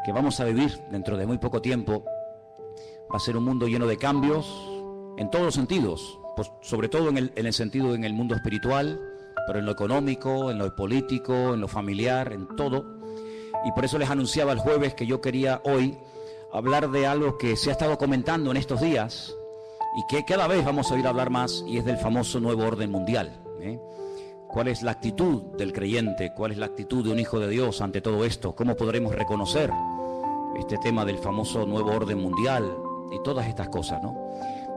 que vamos a vivir dentro de muy poco tiempo va a ser un mundo lleno de cambios en todos los sentidos, pues sobre todo en el sentido en el mundo espiritual, pero en lo económico, en lo político, en lo familiar, en todo. Y por eso les anunciaba el jueves que yo quería hoy hablar de algo que se ha estado comentando en estos días y que cada vez vamos a oír hablar más, y es del famoso nuevo orden mundial. ¿Cuál es la actitud del creyente? ¿Cuál es la actitud de un hijo de Dios ante todo esto? ¿Cómo podremos reconocer este tema del famoso nuevo orden mundial y todas estas cosas, ¿no?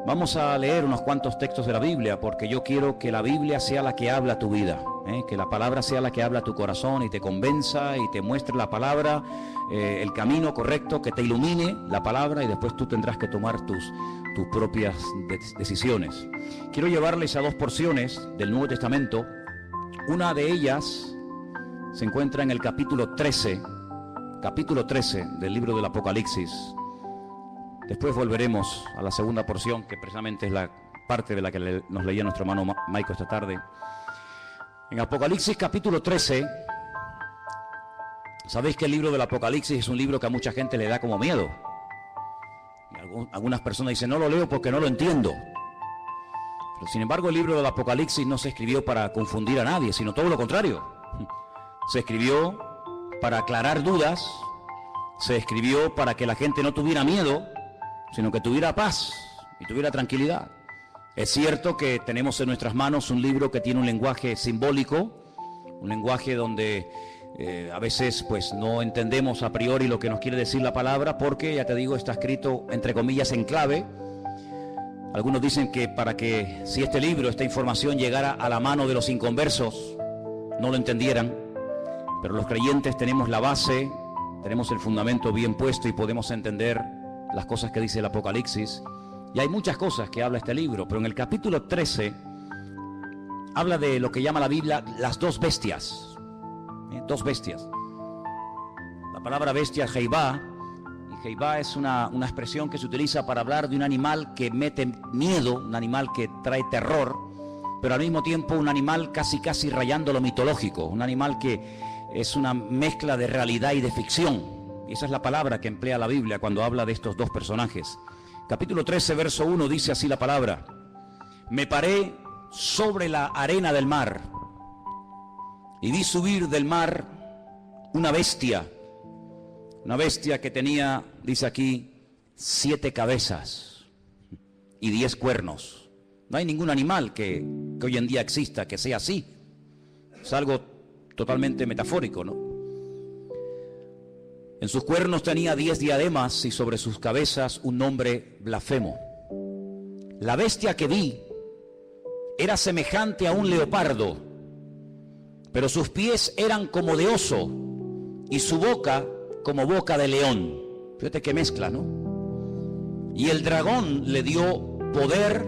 Vamos a leer unos cuantos textos de la Biblia, porque yo quiero que la Biblia sea la que habla tu vida, que la palabra sea la que habla tu corazón y te convenza y te muestre la palabra, el camino correcto, que te ilumine la palabra, y después tú tendrás que tomar tus propias decisiones. Quiero llevarles a dos porciones del Nuevo Testamento. Una de ellas se encuentra en el capítulo 13 del libro del Apocalipsis. Después volveremos a la segunda porción, que precisamente es la parte de la que nos leía nuestro hermano Maico esta tarde. En Apocalipsis capítulo 13, sabéis que el libro del Apocalipsis es un libro que a mucha gente le da como miedo. Algunas personas dicen, no lo leo porque no lo entiendo. Pero sin embargo, el libro del Apocalipsis no se escribió para confundir a nadie, sino todo lo contrario. Se escribió para aclarar dudas, se escribió para que la gente no tuviera miedo, sino que tuviera paz y tuviera tranquilidad. Es cierto que tenemos en nuestras manos un libro que tiene un lenguaje simbólico, un lenguaje donde a veces pues no entendemos a priori lo que nos quiere decir la palabra, porque, ya te digo, está escrito entre comillas en clave. Algunos dicen que para que, si este libro, esta información llegara a la mano de los inconversos, no lo entendieran, pero los creyentes tenemos la base, tenemos el fundamento bien puesto y podemos entender las cosas que dice el Apocalipsis. Y hay muchas cosas que habla este libro, pero en el capítulo 13 habla de lo que llama la Biblia las dos bestias. Dos bestias. La palabra bestia es Jehová, y Jehová es una expresión que se utiliza para hablar de un animal que mete miedo, un animal que trae terror, pero al mismo tiempo un animal casi rayando lo mitológico, un animal que es una mezcla de realidad y de ficción. Y esa es la palabra que emplea la Biblia cuando habla de estos dos personajes. Capítulo 13, verso 1, dice así la palabra: me paré sobre la arena del mar y vi subir del mar una bestia que tenía, dice aquí, 7 cabezas y 10 cuernos. No hay ningún animal que hoy en día exista que sea así. Es algo totalmente metafórico, ¿no? En sus cuernos tenía 10 diademas y sobre sus cabezas un nombre blasfemo. La bestia que vi era semejante a un leopardo, pero sus pies eran como de oso y su boca como boca de león. Fíjate qué mezcla, ¿no? Y el dragón le dio poder,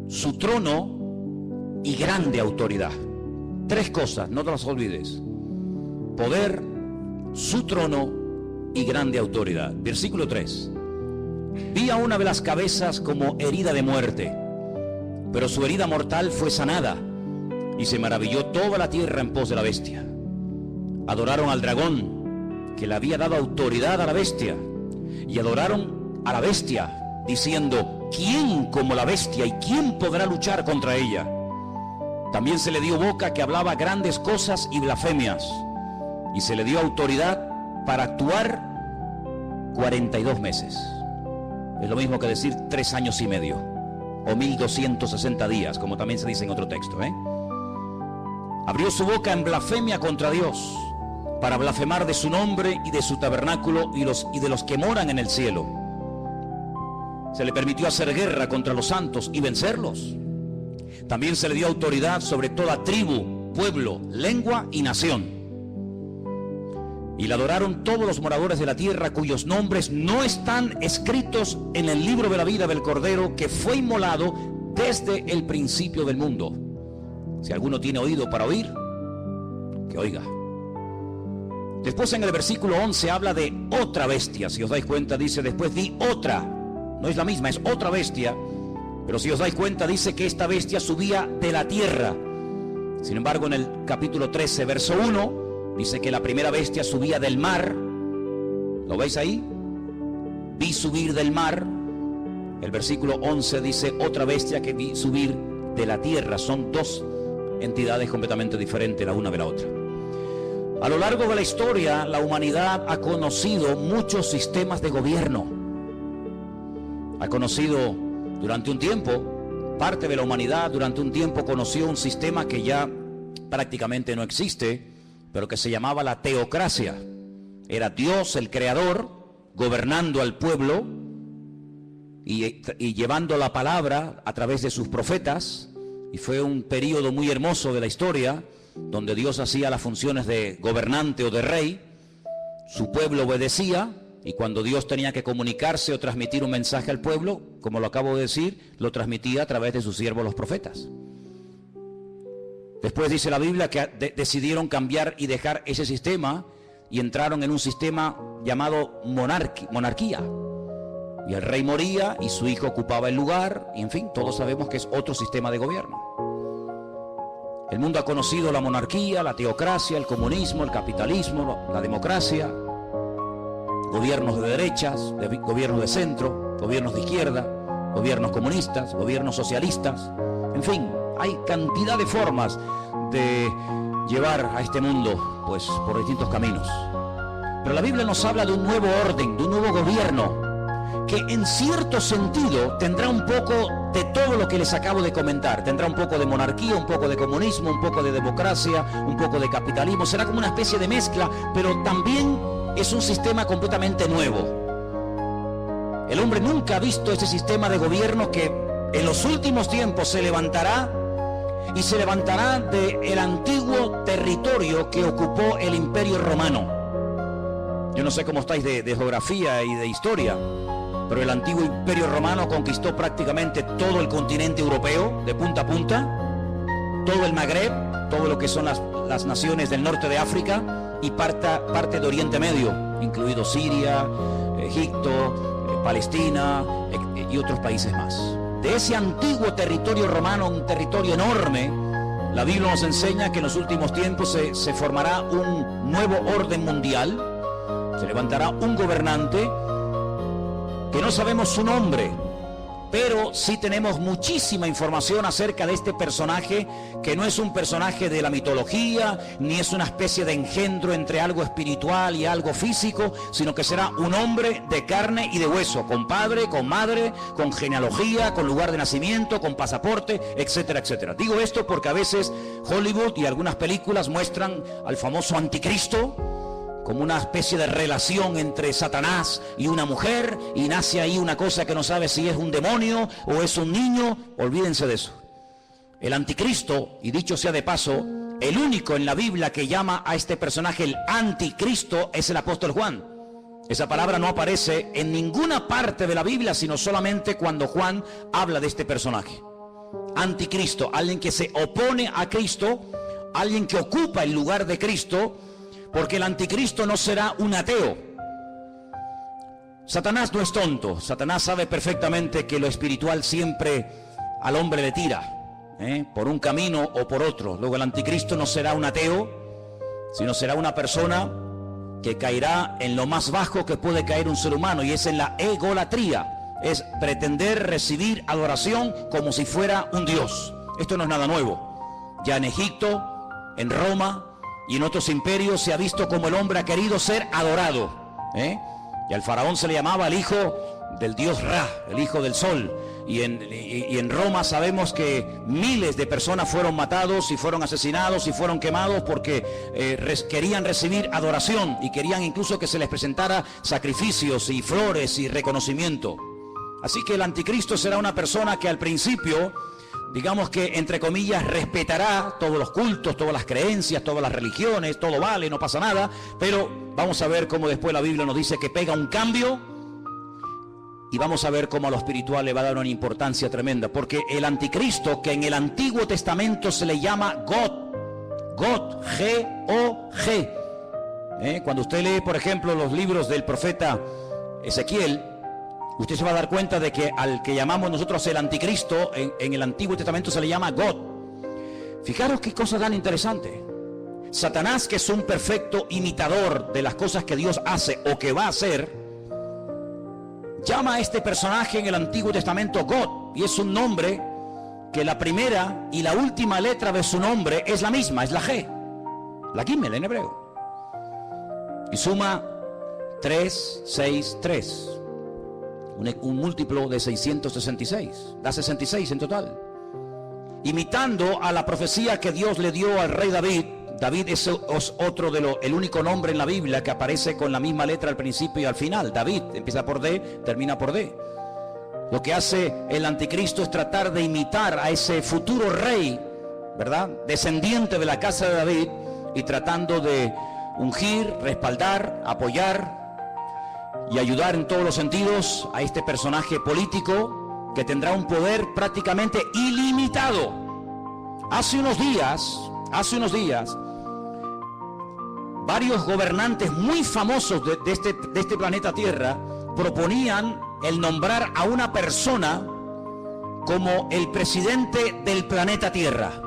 su trono y grande autoridad. 3 cosas, no te las olvides: poder, su trono y grande autoridad. Versículo 3: vi a una de las cabezas como herida de muerte, pero su herida mortal fue sanada, y se maravilló toda la tierra en pos de la bestia. Adoraron al dragón, que le había dado autoridad a la bestia, y adoraron a la bestia, diciendo: ¿quién como la bestia, y quién podrá luchar contra ella? También se le dio boca que hablaba grandes cosas y blasfemias, y se le dio autoridad para actuar 42 meses. Es lo mismo que decir 3 años y medio, o 1260 días, como también se dice en otro texto, Abrió su boca en blasfemia contra Dios, para blasfemar de su nombre y de su tabernáculo y de los que moran en el cielo. Se le permitió hacer guerra contra los santos y vencerlos. También se le dio autoridad sobre toda tribu, pueblo, lengua y nación. Y le adoraron todos los moradores de la tierra, cuyos nombres no están escritos en el libro de la vida del Cordero, que fue inmolado desde el principio del mundo. Si alguno tiene oído para oír, que oiga. Después en el versículo 11 habla de otra bestia. Si os dais cuenta, dice: después vi otra. No es la misma, es otra bestia. Pero si os dais cuenta, dice que esta bestia subía de la tierra. Sin embargo, en el capítulo 13, verso 1, dice que la primera bestia subía del mar ¿Lo veis ahí? Vi subir del mar. El versículo 11 dice otra bestia que vi subir de la tierra. Son dos entidades completamente diferentes la una de la otra. A lo largo de la historia, la humanidad ha conocido muchos sistemas de gobierno. Ha conocido durante un tiempo, parte de la humanidad durante un tiempo conoció un sistema que ya prácticamente no existe, pero que se llamaba la teocracia. Era Dios, el creador, gobernando al pueblo y llevando la palabra a través de sus profetas. Y fue un periodo muy hermoso de la historia, donde Dios hacía las funciones de gobernante o de rey, su pueblo obedecía, y cuando Dios tenía que comunicarse o transmitir un mensaje al pueblo, como lo acabo de decir, lo transmitía a través de sus siervos los profetas. Después dice la Biblia que decidieron cambiar y dejar ese sistema y entraron en un sistema llamado monarquía. Y el rey moría y su hijo ocupaba el lugar, y en fin, todos sabemos que es otro sistema de gobierno. El mundo ha conocido la monarquía, la teocracia, el comunismo, el capitalismo, la democracia, gobiernos de derechas, gobiernos de centro, gobiernos de izquierda, gobiernos comunistas, gobiernos socialistas. En fin, hay cantidad de formas de llevar a este mundo, pues, por distintos caminos. Pero la Biblia nos habla de un nuevo orden, de un nuevo gobierno, que en cierto sentido tendrá un poco de todo lo que les acabo de comentar. Tendrá un poco de monarquía, un poco de comunismo, un poco de democracia, un poco de capitalismo. Será como una especie de mezcla, pero también es un sistema completamente nuevo. El hombre nunca ha visto ese sistema de gobierno que en los últimos tiempos se levantará, y se levantará del antiguo territorio que ocupó el Imperio Romano. Yo no sé cómo estáis de geografía y de historia, pero el antiguo Imperio Romano conquistó prácticamente todo el continente europeo, de punta a punta, todo el Magreb, todo lo que son las naciones del norte de África y parte de Oriente Medio, incluido Siria, Egipto, Palestina y otros países más. De ese antiguo territorio romano, un territorio enorme, la Biblia nos enseña que en los últimos tiempos se formará un nuevo orden mundial, se levantará un gobernante que no sabemos su nombre, pero sí tenemos muchísima información acerca de este personaje, que no es un personaje de la mitología, ni es una especie de engendro entre algo espiritual y algo físico, sino que será un hombre de carne y de hueso, con padre, con madre, con genealogía, con lugar de nacimiento, con pasaporte, etcétera, etcétera. Digo esto porque a veces Hollywood y algunas películas muestran al famoso anticristo como una especie de relación entre Satanás y una mujer, y nace ahí una cosa que no sabe si es un demonio o es un niño. Olvídense de eso. El anticristo, y dicho sea de paso, el único en la Biblia que llama a este personaje el anticristo es el apóstol Juan. Esa palabra no aparece en ninguna parte de la Biblia, sino solamente cuando Juan habla de este personaje. Anticristo, alguien que se opone a Cristo, alguien que ocupa el lugar de Cristo, porque el anticristo no será un ateo. Satanás no es tonto. Satanás sabe perfectamente que lo espiritual siempre al hombre le tira, por un camino o por otro. Luego el anticristo no será un ateo, sino será una persona que caerá en lo más bajo que puede caer un ser humano, y es en la egolatría. Es pretender recibir adoración como si fuera un dios. Esto no es nada nuevo. Ya en Egipto, en Roma y en otros imperios se ha visto como el hombre ha querido ser adorado, y al faraón se le llamaba el hijo del dios Ra, el hijo del sol. Y en Roma sabemos que miles de personas fueron matados y fueron asesinados y fueron quemados porque querían recibir adoración, y querían incluso que se les presentara sacrificios y flores y reconocimiento. Así que el anticristo será una persona que al principio, digamos que entre comillas, respetará todos los cultos, todas las creencias, todas las religiones, todo vale, no pasa nada, pero vamos a ver cómo después la Biblia nos dice que pega un cambio, y vamos a ver cómo a lo espiritual le va a dar una importancia tremenda, porque el anticristo, que en el Antiguo Testamento se le llama God, G-O-G, cuando usted lee, por ejemplo, los libros del profeta Ezequiel, usted se va a dar cuenta de que al que llamamos nosotros el anticristo, en el Antiguo Testamento se le llama God. Fijaros qué cosa tan interesante. Satanás, que es un perfecto imitador de las cosas que Dios hace o que va a hacer, llama a este personaje en el Antiguo Testamento God, y es un nombre que la primera y la última letra de su nombre es la misma, es la G, la Gimel en hebreo, y suma 363, un múltiplo de 666, da 66 en total, imitando a la profecía que Dios le dio al rey David. David es otro el único nombre en la Biblia que aparece con la misma letra al principio y al final. David empieza por D, termina por D. Lo que hace el anticristo es tratar de imitar a ese futuro rey, ¿verdad?, descendiente de la casa de David, y tratando de ungir, respaldar, apoyar y ayudar en todos los sentidos a este personaje político que tendrá un poder prácticamente ilimitado. Hace unos días, varios gobernantes muy famosos de este planeta Tierra proponían el nombrar a una persona como el presidente del planeta Tierra,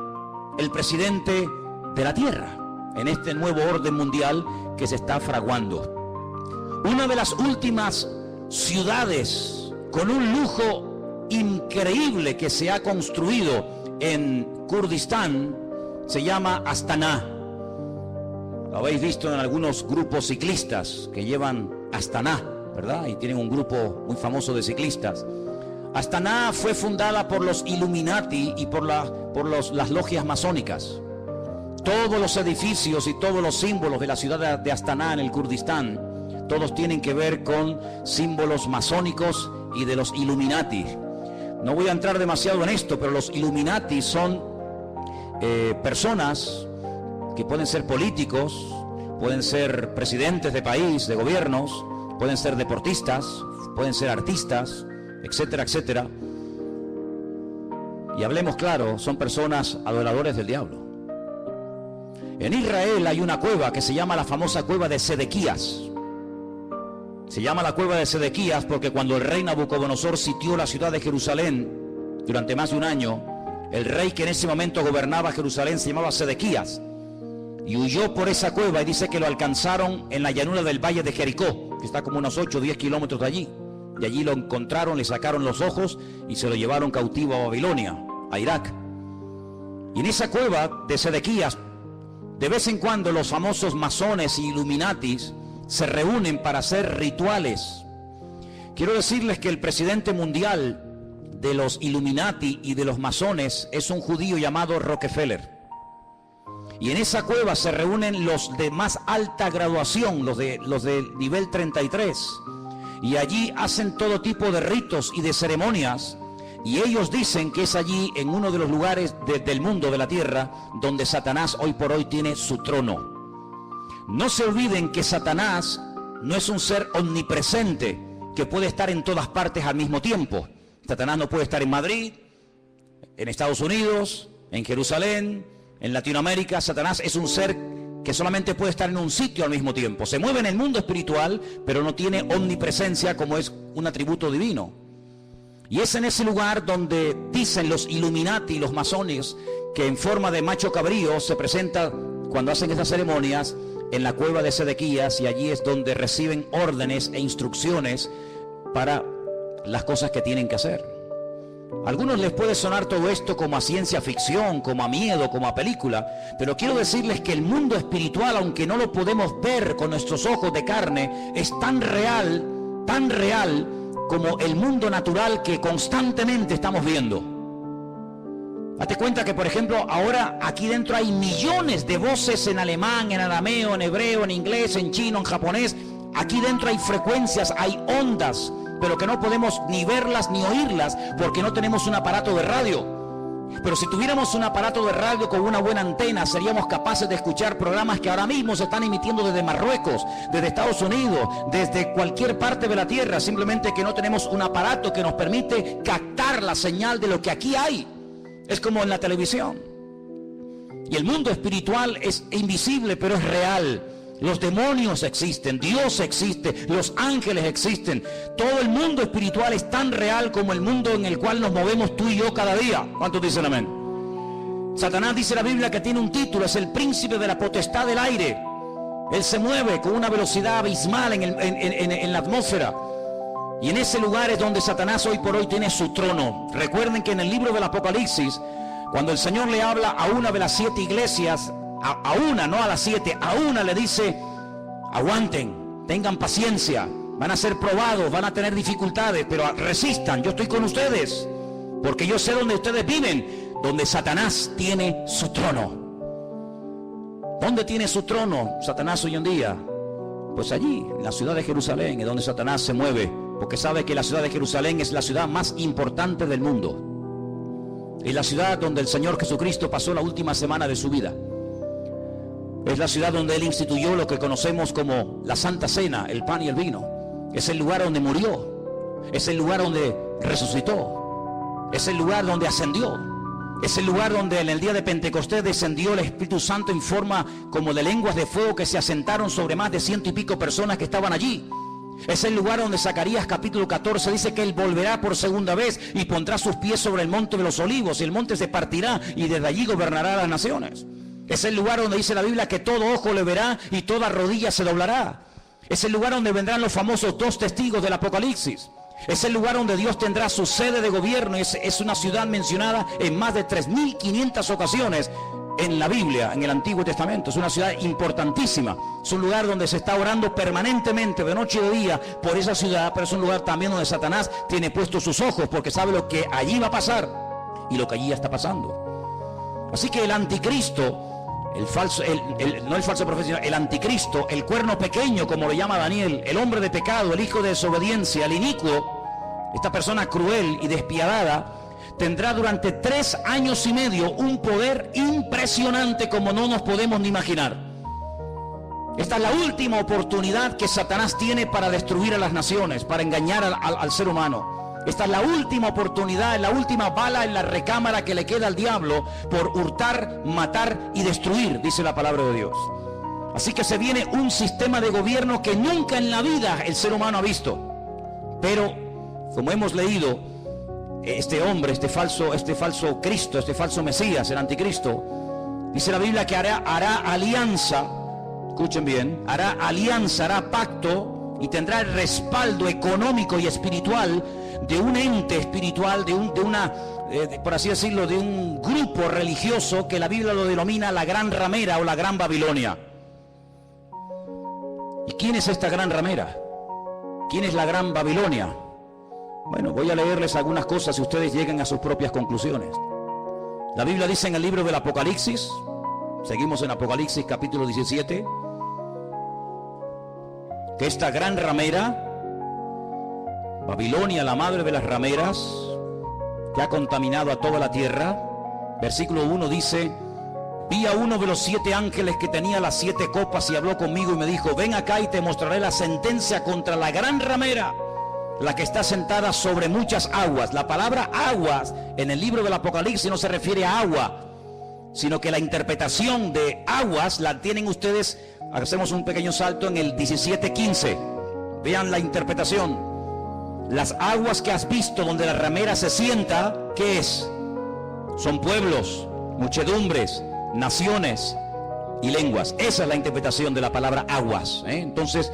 el presidente de la Tierra, en este nuevo orden mundial que se está fraguando. Una de las últimas ciudades con un lujo increíble que se ha construido en Kurdistán se llama Astana. Lo habéis visto en algunos grupos ciclistas que llevan Astana, ¿verdad? Y tienen un grupo muy famoso de ciclistas. Astana fue fundada por los Illuminati y por las logias masónicas. Todos los edificios y todos los símbolos de la ciudad de Astana en el Kurdistán, todos tienen que ver con símbolos masónicos y de los Illuminati. No voy a entrar demasiado en esto, pero los Illuminati son personas que pueden ser políticos, pueden ser presidentes de país, de gobiernos, pueden ser deportistas, pueden ser artistas, etcétera, etcétera. Y hablemos claro, son personas adoradores del diablo. En Israel hay una cueva que se llama la famosa cueva de Sedequías. Se llama la cueva de Sedequías porque cuando el rey Nabucodonosor sitió la ciudad de Jerusalén durante más de un año, el rey que en ese momento gobernaba Jerusalén se llamaba Sedequías y huyó por esa cueva, y dice que lo alcanzaron en la llanura del valle de Jericó, que está como unos 8 o 10 kilómetros de allí, y allí lo encontraron, le sacaron los ojos y se lo llevaron cautivo a Babilonia, a Irak. Y en esa cueva de Sedequías, de vez en cuando los famosos masones y Illuminatis se reúnen para hacer rituales. Quiero decirles que el presidente mundial de los Illuminati y de los masones es un judío llamado Rockefeller. Y en esa cueva se reúnen los de más alta graduación, los de nivel 33. Y allí hacen todo tipo de ritos y de ceremonias. Y ellos dicen que es allí, en uno de los lugares del mundo, de la tierra, donde Satanás hoy por hoy tiene su trono. No se olviden que Satanás no es un ser omnipresente que puede estar en todas partes al mismo tiempo. Satanás no puede estar en Madrid, en Estados Unidos, en Jerusalén, en Latinoamérica. Satanás es un ser que solamente puede estar en un sitio al mismo tiempo. Se mueve en el mundo espiritual, pero no tiene omnipresencia como es un atributo divino. Y es en ese lugar donde dicen los Illuminati y los masones que en forma de macho cabrío se presenta cuando hacen esas ceremonias en la cueva de Sedequías, y allí es donde reciben órdenes e instrucciones para las cosas que tienen que hacer. A algunos les puede sonar todo esto como a ciencia ficción, como a miedo, como a película, pero quiero decirles que el mundo espiritual, aunque no lo podemos ver con nuestros ojos de carne, es tan real como el mundo natural que constantemente estamos viendo. Date cuenta que, por ejemplo, ahora aquí dentro hay millones de voces en alemán, en arameo, en hebreo, en inglés, en chino, en japonés. Aquí dentro hay frecuencias, hay ondas, pero que no podemos ni verlas ni oírlas porque no tenemos un aparato de radio. Pero si tuviéramos un aparato de radio con una buena antena, seríamos capaces de escuchar programas que ahora mismo se están emitiendo desde Marruecos, desde Estados Unidos, desde cualquier parte de la tierra, simplemente que no tenemos un aparato que nos permite captar la señal de lo que aquí hay. Es como en la televisión. Y el mundo espiritual es invisible, pero es real. Los demonios existen, Dios existe, los ángeles existen. Todo el mundo espiritual es tan real como el mundo en el cual nos movemos tú y yo cada día. ¿Cuántos dicen amén? Satanás, dice la Biblia, que tiene un título, es el príncipe de la potestad del aire. Él se mueve con una velocidad abismal en la atmósfera. Y en ese lugar es donde Satanás hoy por hoy tiene su trono. Recuerden que en el libro del Apocalipsis, cuando el Señor le habla a una de las 7 iglesias, a una, no a las 7, a una le dice: aguanten, tengan paciencia, van a ser probados, van a tener dificultades, pero resistan, yo estoy con ustedes, porque yo sé dónde ustedes viven, donde Satanás tiene su trono. ¿Dónde tiene su trono Satanás hoy en día? Pues allí, en la ciudad de Jerusalén, es donde Satanás se mueve, porque sabe que la ciudad de Jerusalén es la ciudad más importante del mundo. Es la ciudad donde el Señor Jesucristo pasó la última semana de su vida. Es la ciudad donde Él instituyó lo que conocemos como la Santa Cena, el pan y el vino. Es el lugar donde murió. Es el lugar donde resucitó. Es el lugar donde ascendió. Es el lugar donde en el día de Pentecostés descendió el Espíritu Santo en forma como de lenguas de fuego que se asentaron sobre más de 100 y pico personas que estaban allí. Es el lugar donde Zacarías capítulo 14 dice que Él volverá por segunda vez y pondrá sus pies sobre el monte de los olivos, y el monte se partirá y desde allí gobernará a las naciones. Es el lugar donde dice la Biblia que todo ojo le verá y toda rodilla se doblará. Es el lugar donde vendrán los famosos 2 testigos del Apocalipsis. Es el lugar donde Dios tendrá su sede de gobierno. Es una ciudad mencionada en más de 3.500 ocasiones en la Biblia, en el Antiguo Testamento. Es una ciudad importantísima. Es un lugar donde se está orando permanentemente, de noche y de día, por esa ciudad. Pero es un lugar también donde Satanás tiene puestos sus ojos, porque sabe lo que allí va a pasar y lo que allí ya está pasando. Así que el anticristo, no el falso profeta, sino el anticristo, el cuerno pequeño, como lo llama Daniel, el hombre de pecado, el hijo de desobediencia, el inicuo, esta persona cruel y despiadada, tendrá durante 3 años y medio un poder impresionante como no nos podemos ni imaginar. Esta es la última oportunidad que Satanás tiene para destruir a las naciones, para engañar al ser humano. Esta es la última oportunidad, la última bala en la recámara que le queda al diablo por hurtar, matar y destruir, dice la palabra de Dios. Así que se viene un sistema de gobierno que nunca en la vida el ser humano ha visto. Pero, como hemos leído, este hombre, este falso Cristo, este falso Mesías, el anticristo, dice la Biblia que hará alianza, escuchen bien, hará alianza, hará pacto y tendrá el respaldo económico y espiritual de un ente espiritual, por así decirlo, de un grupo religioso que la Biblia lo denomina la Gran Ramera o la Gran Babilonia. ¿Y quién es esta Gran Ramera? ¿Quién es la Gran Babilonia? Bueno, voy a leerles algunas cosas y ustedes lleguen a sus propias conclusiones. La Biblia dice en el libro del Apocalipsis, seguimos en Apocalipsis capítulo 17, que esta Gran Ramera, Babilonia, la madre de las rameras, que ha contaminado a toda la tierra, versículo 1 dice: vi a uno de los 7 ángeles que tenía las 7 copas y habló conmigo y me dijo: ven acá y te mostraré la sentencia contra la gran ramera, la que está sentada sobre muchas aguas. La palabra aguas en el libro del Apocalipsis no se refiere a agua, sino que la interpretación de aguas la tienen ustedes. Hacemos un pequeño salto en el 17:15. Vean la interpretación. Las aguas que has visto donde la ramera se sienta, ¿qué es? Son pueblos, muchedumbres, naciones y lenguas. Esa es la interpretación de la palabra aguas, Entonces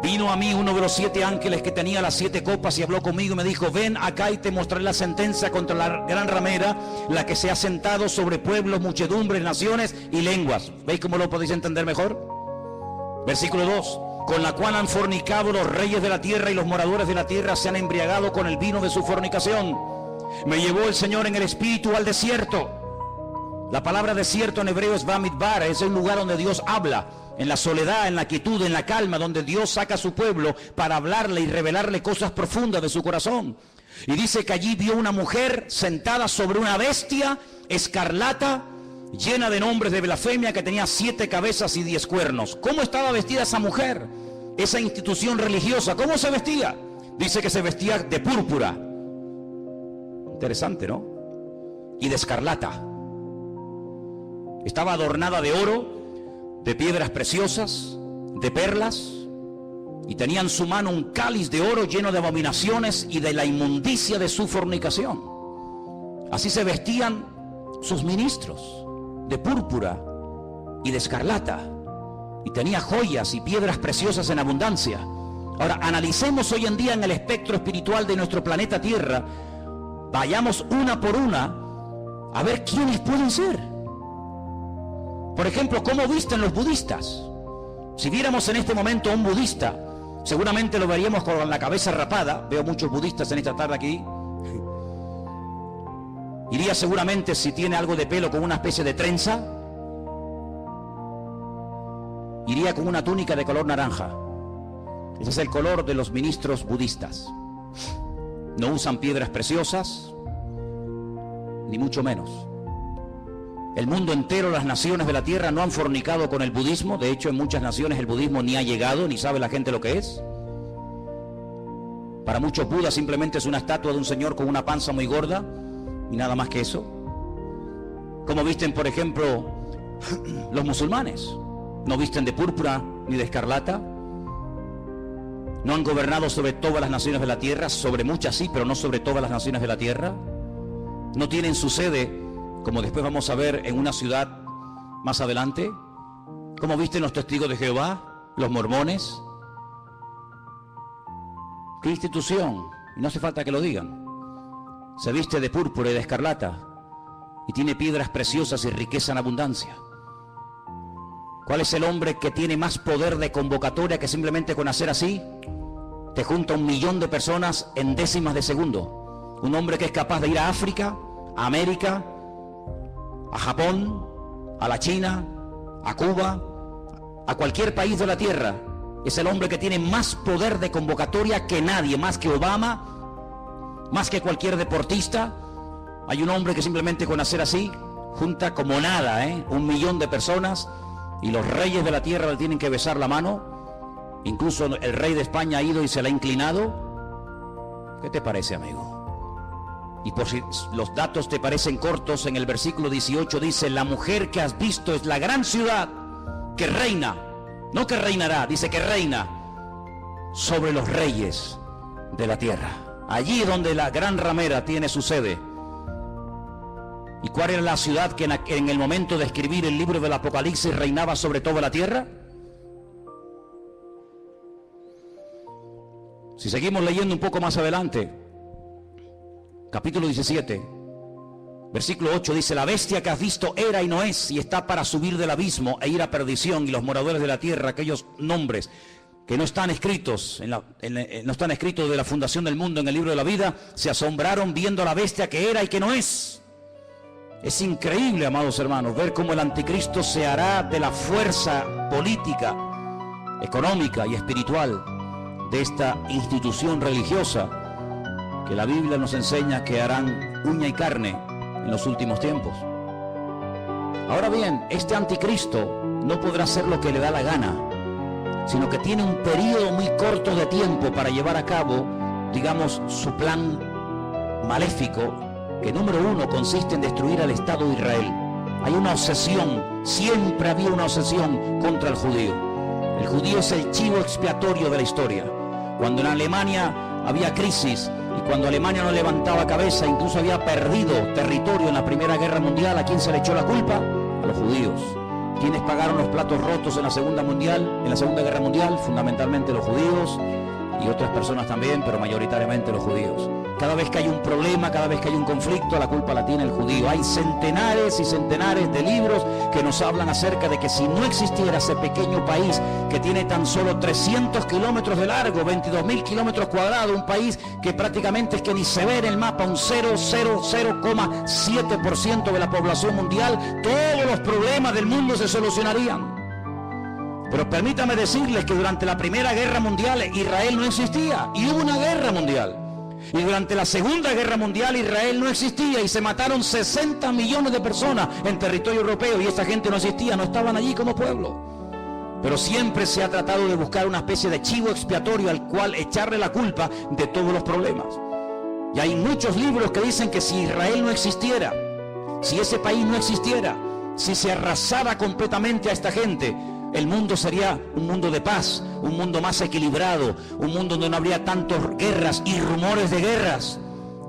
vino a mí uno de los 7 ángeles que tenía las 7 copas y habló conmigo y me dijo: ven acá y te mostraré la sentencia contra la gran ramera, la que se ha sentado sobre pueblos, muchedumbres, naciones y lenguas. ¿Veis cómo lo podéis entender mejor? Versículo 2: con la cual han fornicado los reyes de la tierra, y los moradores de la tierra se han embriagado con el vino de su fornicación. Me llevó el Señor en el espíritu al desierto. La palabra desierto en hebreo es Bamidbar, es el lugar donde Dios habla, en la soledad, en la quietud, en la calma, donde Dios saca a su pueblo para hablarle y revelarle cosas profundas de su corazón. Y dice que allí vio una mujer sentada sobre una bestia escarlata, llena de nombres de blasfemia, que tenía 7 cabezas y 10 cuernos. ¿Cómo estaba vestida esa mujer? Esa institución religiosa, ¿cómo se vestía? Dice que se vestía de púrpura. Interesante, ¿no? Y de escarlata. Estaba adornada de oro, de piedras preciosas, de perlas, y tenía en su mano un cáliz de oro lleno de abominaciones y de la inmundicia de su fornicación. Así se vestían sus ministros de púrpura y de escarlata, y tenía joyas y piedras preciosas en abundancia. Ahora, analicemos hoy en día en el espectro espiritual de nuestro planeta Tierra, vayamos una por una a ver quiénes pueden ser. Por ejemplo, ¿cómo visten los budistas? Si viéramos en este momento a un budista, seguramente lo veríamos con la cabeza rapada. Veo muchos budistas en esta tarde aquí. Iría seguramente, si tiene algo de pelo, con una especie de trenza. Iría con una túnica de color naranja. Ese es el color de los ministros budistas. No usan piedras preciosas, ni mucho menos. El mundo entero, las naciones de la tierra no han fornicado con el budismo. De hecho, en muchas naciones el budismo ni ha llegado, ni sabe la gente lo que es. Para muchos, Buda simplemente es una estatua de un señor con una panza muy gorda y nada más que eso. ¿Cómo visten, por ejemplo, los musulmanes? No visten de púrpura ni de escarlata. No han gobernado sobre todas las naciones de la tierra, sobre muchas sí, pero no sobre todas las naciones de la tierra. No tienen su sede, como después vamos a ver, en una ciudad más adelante. ¿Cómo visten los testigos de Jehová, los mormones? ¿Qué institución? Y no hace falta que lo digan. Se viste de púrpura y de escarlata y tiene piedras preciosas y riqueza en abundancia. ¿Cuál es el hombre que tiene más poder de convocatoria que simplemente con hacer así te junta 1 millón de personas en décimas de segundo? Un hombre que es capaz de ir a África, a América, a Japón, a la China, a Cuba, a cualquier país de la tierra. Es el hombre que tiene más poder de convocatoria que nadie, más que Obama, más que cualquier deportista. Hay un hombre que simplemente con hacer así junta como nada, 1 millón de personas, y los reyes de la tierra le tienen que besar la mano. Incluso el rey de España ha ido y se le ha inclinado. ¿Qué te parece, amigo? Y por si los datos te parecen cortos, en el versículo 18 dice: la mujer que has visto es la gran ciudad que reina, no que reinará, dice que reina sobre los reyes de la tierra. Allí donde la gran ramera tiene su sede. ¿Y cuál era la ciudad que en el momento de escribir el libro del Apocalipsis reinaba sobre toda la tierra? Si seguimos leyendo un poco más adelante, capítulo 17, versículo 8 dice: la bestia que has visto era y no es, y está para subir del abismo e ir a perdición, y los moradores de la tierra, aquellos nombres que no están escritos no están escritos de la fundación del mundo en el libro de la vida, se asombraron viendo a la bestia que era y que no es. Es increíble, amados hermanos, ver cómo el anticristo se hará de la fuerza política, económica y espiritual de esta institución religiosa que la Biblia nos enseña que harán uña y carne en los últimos tiempos. Ahora bien, este anticristo no podrá hacer lo que le da la gana, sino que tiene un periodo muy corto de tiempo para llevar a cabo, digamos, su plan maléfico, que número 1 consiste en destruir al Estado de Israel. Hay una obsesión, siempre había una obsesión contra el judío. El judío es el chivo expiatorio de la historia. Cuando en Alemania había crisis y cuando Alemania no levantaba cabeza, incluso había perdido territorio en la Primera Guerra Mundial, ¿a quién se le echó la culpa? A los judíos. ¿Quiénes pagaron los platos rotos en la Segunda Guerra Mundial? Fundamentalmente los judíos y otras personas también, pero mayoritariamente los judíos. Cada vez que hay un problema, cada vez que hay un conflicto, la culpa la tiene el judío. Hay centenares y centenares de libros que nos hablan acerca de que si no existiera ese pequeño país que tiene tan solo 300 kilómetros de largo, 22.000 kilómetros cuadrados, un país que prácticamente es que ni se ve en el mapa, un 0,7% de la población mundial, todos los problemas del mundo se solucionarían. Pero permítame decirles que durante la Primera Guerra Mundial Israel no existía y hubo una guerra mundial. Y durante la Segunda Guerra Mundial Israel no existía y se mataron 60 millones de personas en territorio europeo, y esa gente no existía, no estaban allí como pueblo. Pero siempre se ha tratado de buscar una especie de chivo expiatorio al cual echarle la culpa de todos los problemas. Y hay muchos libros que dicen que si Israel no existiera, si ese país no existiera, si se arrasara completamente a esta gente, el mundo sería un mundo de paz, un mundo más equilibrado, un mundo donde no habría tantas guerras y rumores de guerras.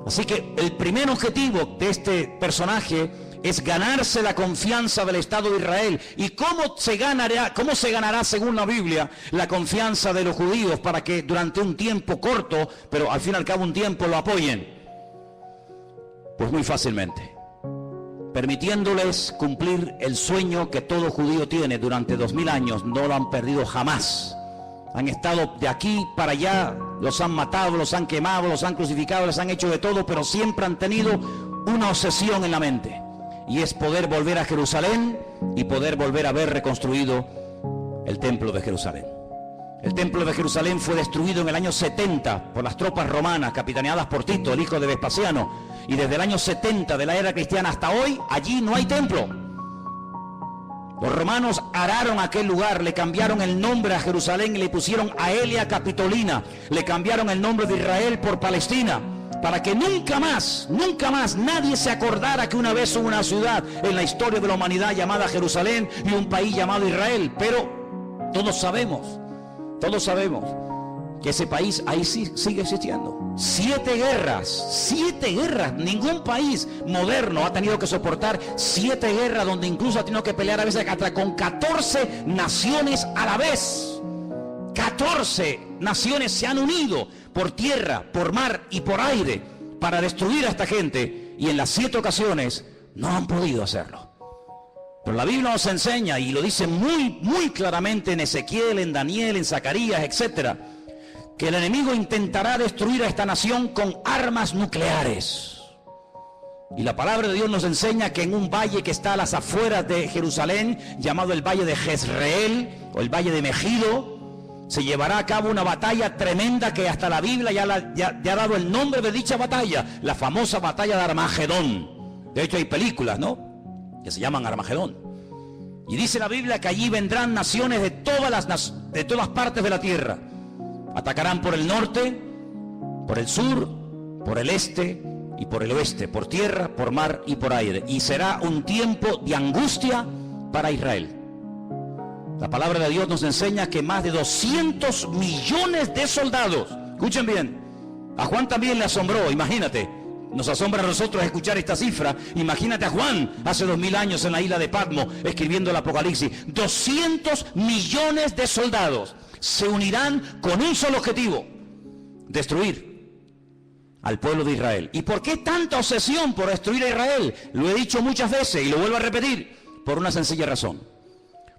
Así que el primer objetivo de este personaje es ganarse la confianza del Estado de Israel. ¿Y cómo se ganará según la Biblia la confianza de los judíos para que durante un tiempo corto, pero al fin y al cabo un tiempo, lo apoyen? Pues muy fácilmente, permitiéndoles cumplir el sueño que todo judío tiene durante 2000 años. No lo han perdido jamás. Han estado de aquí para allá, los han matado, los han quemado, los han crucificado, les han hecho de todo, pero siempre han tenido una obsesión en la mente, y es poder volver a Jerusalén y poder volver a ver reconstruido el templo de Jerusalén. El templo de Jerusalén fue destruido en el año 70 por las tropas romanas capitaneadas por Tito, el hijo de Vespasiano, y desde el año 70 de la era cristiana hasta hoy, allí no hay templo. Los romanos araron aquel lugar, le cambiaron el nombre a Jerusalén y le pusieron Aelia Capitolina, le cambiaron el nombre de Israel por Palestina, para que nunca más nadie se acordara que una vez hubo una ciudad en la historia de la humanidad llamada Jerusalén y un país llamado Israel. Pero todos sabemos que ese país ahí sí sigue existiendo. 7 guerras, ningún país moderno ha tenido que soportar 7 guerras, donde incluso ha tenido que pelear a veces con 14 naciones a la vez. 14 naciones se han unido por tierra, por mar y por aire para destruir a esta gente, y en las 7 ocasiones no han podido hacerlo. Pero la Biblia nos enseña, y lo dice muy claramente en Ezequiel, en Daniel, en Zacarías, etcétera, que el enemigo intentará destruir a esta nación con armas nucleares. Y la palabra de Dios nos enseña que en un valle que está a las afueras de Jerusalén, llamado el valle de Jezreel o el valle de Megido, se llevará a cabo una batalla tremenda que hasta la Biblia ya ha dado el nombre de dicha batalla, la famosa batalla de Armagedón. De hecho hay películas, ¿no?, que se llaman Armagedón. Y dice la Biblia que allí vendrán naciones de todas partes de la tierra. Atacarán por el norte, por el sur, por el este y por el oeste, por tierra, por mar y por aire. Y será un tiempo de angustia para Israel. La palabra de Dios nos enseña que más de 200 millones de soldados, escuchen bien, a Juan también le asombró, imagínate, nos asombra a nosotros escuchar esta cifra. Imagínate a Juan hace 2000 años en la isla de Patmos escribiendo el Apocalipsis. 200 millones de soldados se unirán con un solo objetivo: destruir al pueblo de Israel. ¿Y por qué tanta obsesión por destruir a Israel? Lo he dicho muchas veces y lo vuelvo a repetir, por una sencilla razón.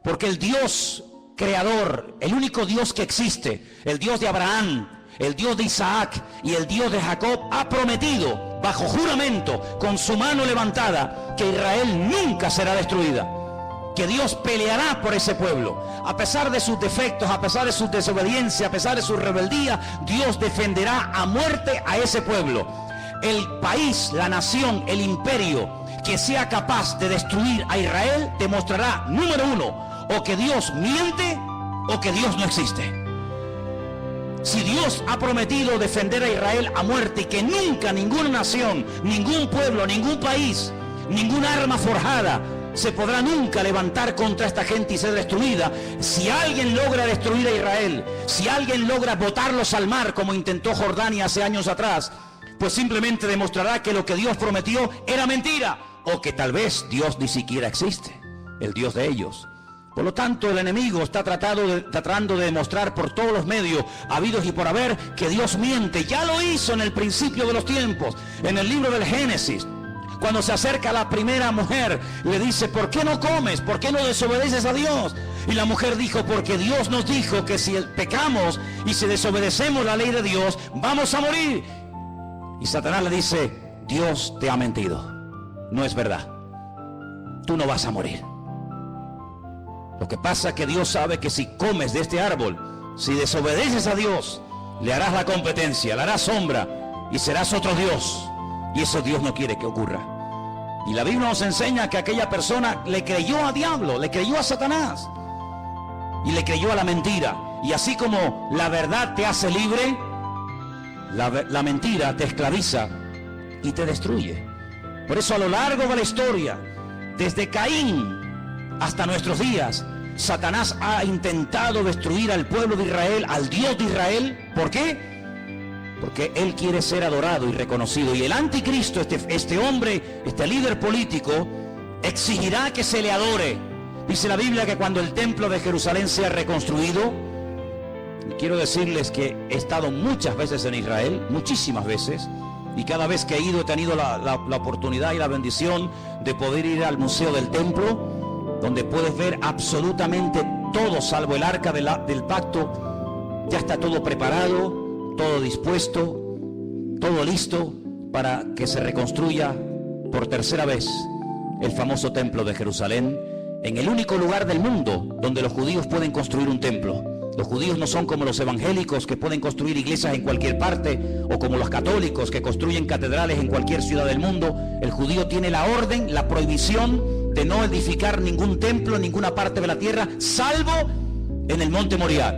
Porque el Dios creador, el único Dios que existe, el Dios de Abraham, el Dios de Isaac y el Dios de Jacob, ha prometido bajo juramento, con su mano levantada, que Israel nunca será destruida, que Dios peleará por ese pueblo. A pesar de sus defectos, a pesar de su desobediencia, a pesar de su rebeldía, Dios defenderá a muerte a ese pueblo. El país, la nación, el imperio que sea capaz de destruir a Israel demostrará, número 1, o que Dios miente o que Dios no existe. Si Dios ha prometido defender a Israel a muerte y que nunca ninguna nación, ningún pueblo, ningún país, ninguna arma forjada se podrá nunca levantar contra esta gente y ser destruida, si alguien logra destruir a Israel, si alguien logra botarlos al mar como intentó Jordania hace años atrás, pues simplemente demostrará que lo que Dios prometió era mentira, o que tal vez Dios ni siquiera existe, el Dios de ellos. Por lo tanto, el enemigo está tratando de demostrar por todos los medios habidos y por haber que Dios miente. Ya lo hizo en el principio de los tiempos, en el libro del Génesis. Cuando se acerca a la primera mujer, le dice: ¿por qué no comes? ¿Por qué no desobedeces a Dios? Y la mujer dijo: porque Dios nos dijo que si pecamos y si desobedecemos la ley de Dios, vamos a morir. Y Satanás le dice: Dios te ha mentido, no es verdad, tú no vas a morir. Lo que pasa es que Dios sabe que si comes de este árbol, si desobedeces a Dios, le harás la competencia, le harás sombra y serás otro Dios. Y eso Dios no quiere que ocurra. Y la Biblia nos enseña que aquella persona le creyó a diablo, le creyó a Satanás y le creyó a la mentira. Y así como la verdad te hace libre, la mentira te esclaviza y te destruye. Por eso a lo largo de la historia, desde Caín hasta nuestros días, Satanás ha intentado destruir al pueblo de Israel, al Dios de Israel. ¿Por qué? Porque él quiere ser adorado y reconocido. Y el anticristo, este hombre, este líder político, exigirá que se le adore. Dice la Biblia que cuando el templo de Jerusalén sea reconstruido, y quiero decirles que he estado muchas veces en Israel, muchísimas veces, y cada vez que he ido he tenido la oportunidad y la bendición de poder ir al Museo del Templo, donde puedes ver absolutamente todo, salvo el arca del pacto. Ya está todo preparado, todo dispuesto, todo listo para que se reconstruya por tercera vez el famoso templo de Jerusalén, en el único lugar del mundo donde los judíos pueden construir un templo. Los judíos no son como los evangélicos que pueden construir iglesias en cualquier parte, o como los católicos que construyen catedrales en cualquier ciudad del mundo. El judío tiene la orden, la prohibición de no edificar ningún templo en ninguna parte de la tierra, salvo en el monte Moriah,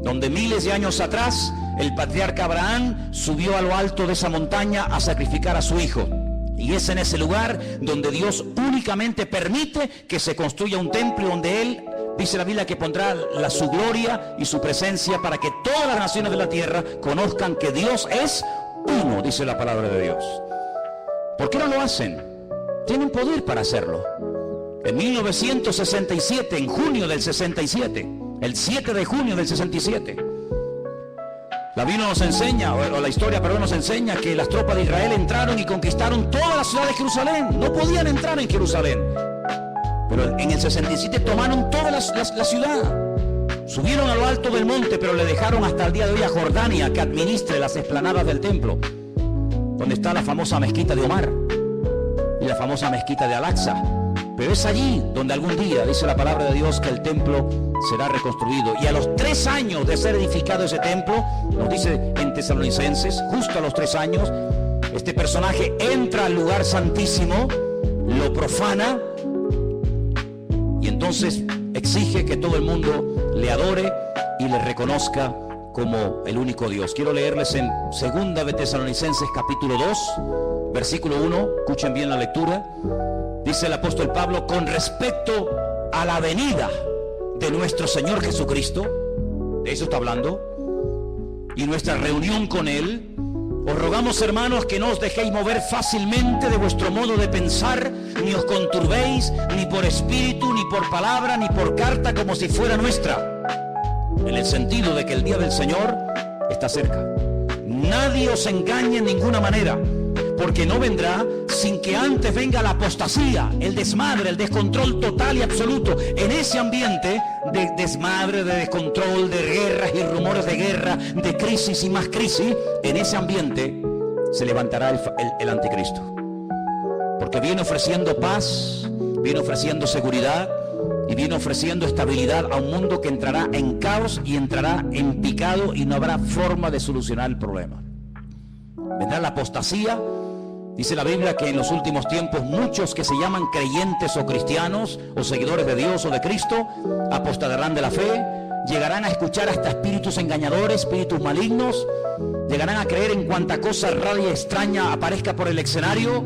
donde miles de años atrás el patriarca Abraham subió a lo alto de esa montaña a sacrificar a su hijo. Y es en ese lugar donde Dios únicamente permite que se construya un templo, donde Él, dice la Biblia, que pondrá su gloria y su presencia para que todas las naciones de la tierra conozcan que Dios es uno, dice la palabra de Dios. ¿Por qué no lo hacen? Tienen poder para hacerlo. En 1967, en junio del 67, el 7 de junio del 67, la Biblia nos enseña, o la historia, perdón, nos enseña que las tropas de Israel entraron y conquistaron toda la ciudad de Jerusalén. No podían entrar en Jerusalén, pero en el 67 tomaron toda la ciudad. Subieron a lo alto del monte, pero le dejaron hasta el día de hoy a Jordania que administre las explanadas del templo, donde está la famosa mezquita de Omar y la famosa mezquita de Al-Aqsa. Pero es allí donde algún día, dice la palabra de Dios, que el templo será reconstruido. Y a los 3 años de ser edificado ese templo, nos dice en Tesalonicenses, justo a los 3 años, este personaje entra al lugar santísimo, lo profana, y entonces exige que todo el mundo le adore y le reconozca como el único Dios. Quiero leerles en 2 de Tesalonicenses capítulo 2, versículo 1, escuchen bien la lectura. Dice el apóstol Pablo: con respecto a la venida de nuestro Señor Jesucristo, de eso está hablando, y nuestra reunión con Él, os rogamos, hermanos, que no os dejéis mover fácilmente de vuestro modo de pensar, ni os conturbéis, ni por espíritu, ni por palabra, ni por carta, como si fuera nuestra, en el sentido de que el día del Señor está cerca. Nadie os engañe en ninguna manera, porque no vendrá sin que antes venga la apostasía, el desmadre, el descontrol total y absoluto. En ese ambiente de desmadre, de descontrol, de guerras y rumores de guerra, de crisis y más crisis, en ese ambiente se levantará el anticristo. Porque viene ofreciendo paz, viene ofreciendo seguridad y viene ofreciendo estabilidad a un mundo que entrará en caos y entrará en picado y no habrá forma de solucionar el problema. Vendrá la apostasía. Dice la Biblia que en los últimos tiempos muchos que se llaman creyentes o cristianos o seguidores de Dios o de Cristo apostatarán de la fe, llegarán a escuchar hasta espíritus engañadores, espíritus malignos, llegarán a creer en cuanta cosa rara y extraña aparezca por el escenario,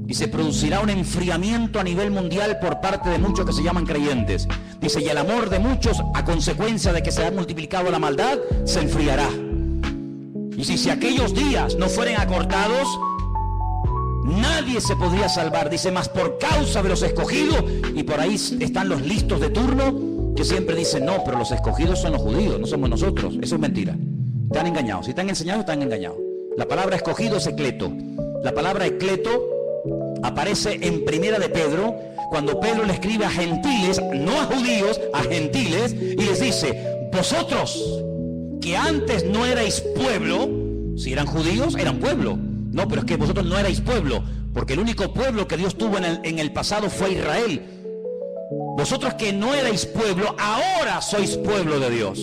y se producirá un enfriamiento a nivel mundial por parte de muchos que se llaman creyentes. Dice, y el amor de muchos, a consecuencia de que se ha multiplicado la maldad, se enfriará. Y si aquellos días no fueren acortados, nadie se podría salvar. Dice, más por causa de los escogidos, y por ahí están los listos de turno que siempre dicen, no, pero los escogidos son los judíos, no somos nosotros. Eso es mentira. Están engañados. Si están enseñados, están engañados. La palabra escogido es ecleto. La palabra ecleto aparece en Primera de Pedro, cuando Pedro le escribe a gentiles, no a judíos, a gentiles, y les dice, vosotros que antes no erais pueblo, si eran judíos, eran pueblo. No, pero es que vosotros no erais pueblo, porque el único pueblo que Dios tuvo en el pasado fue Israel. Vosotros que no erais pueblo, ahora sois pueblo de Dios.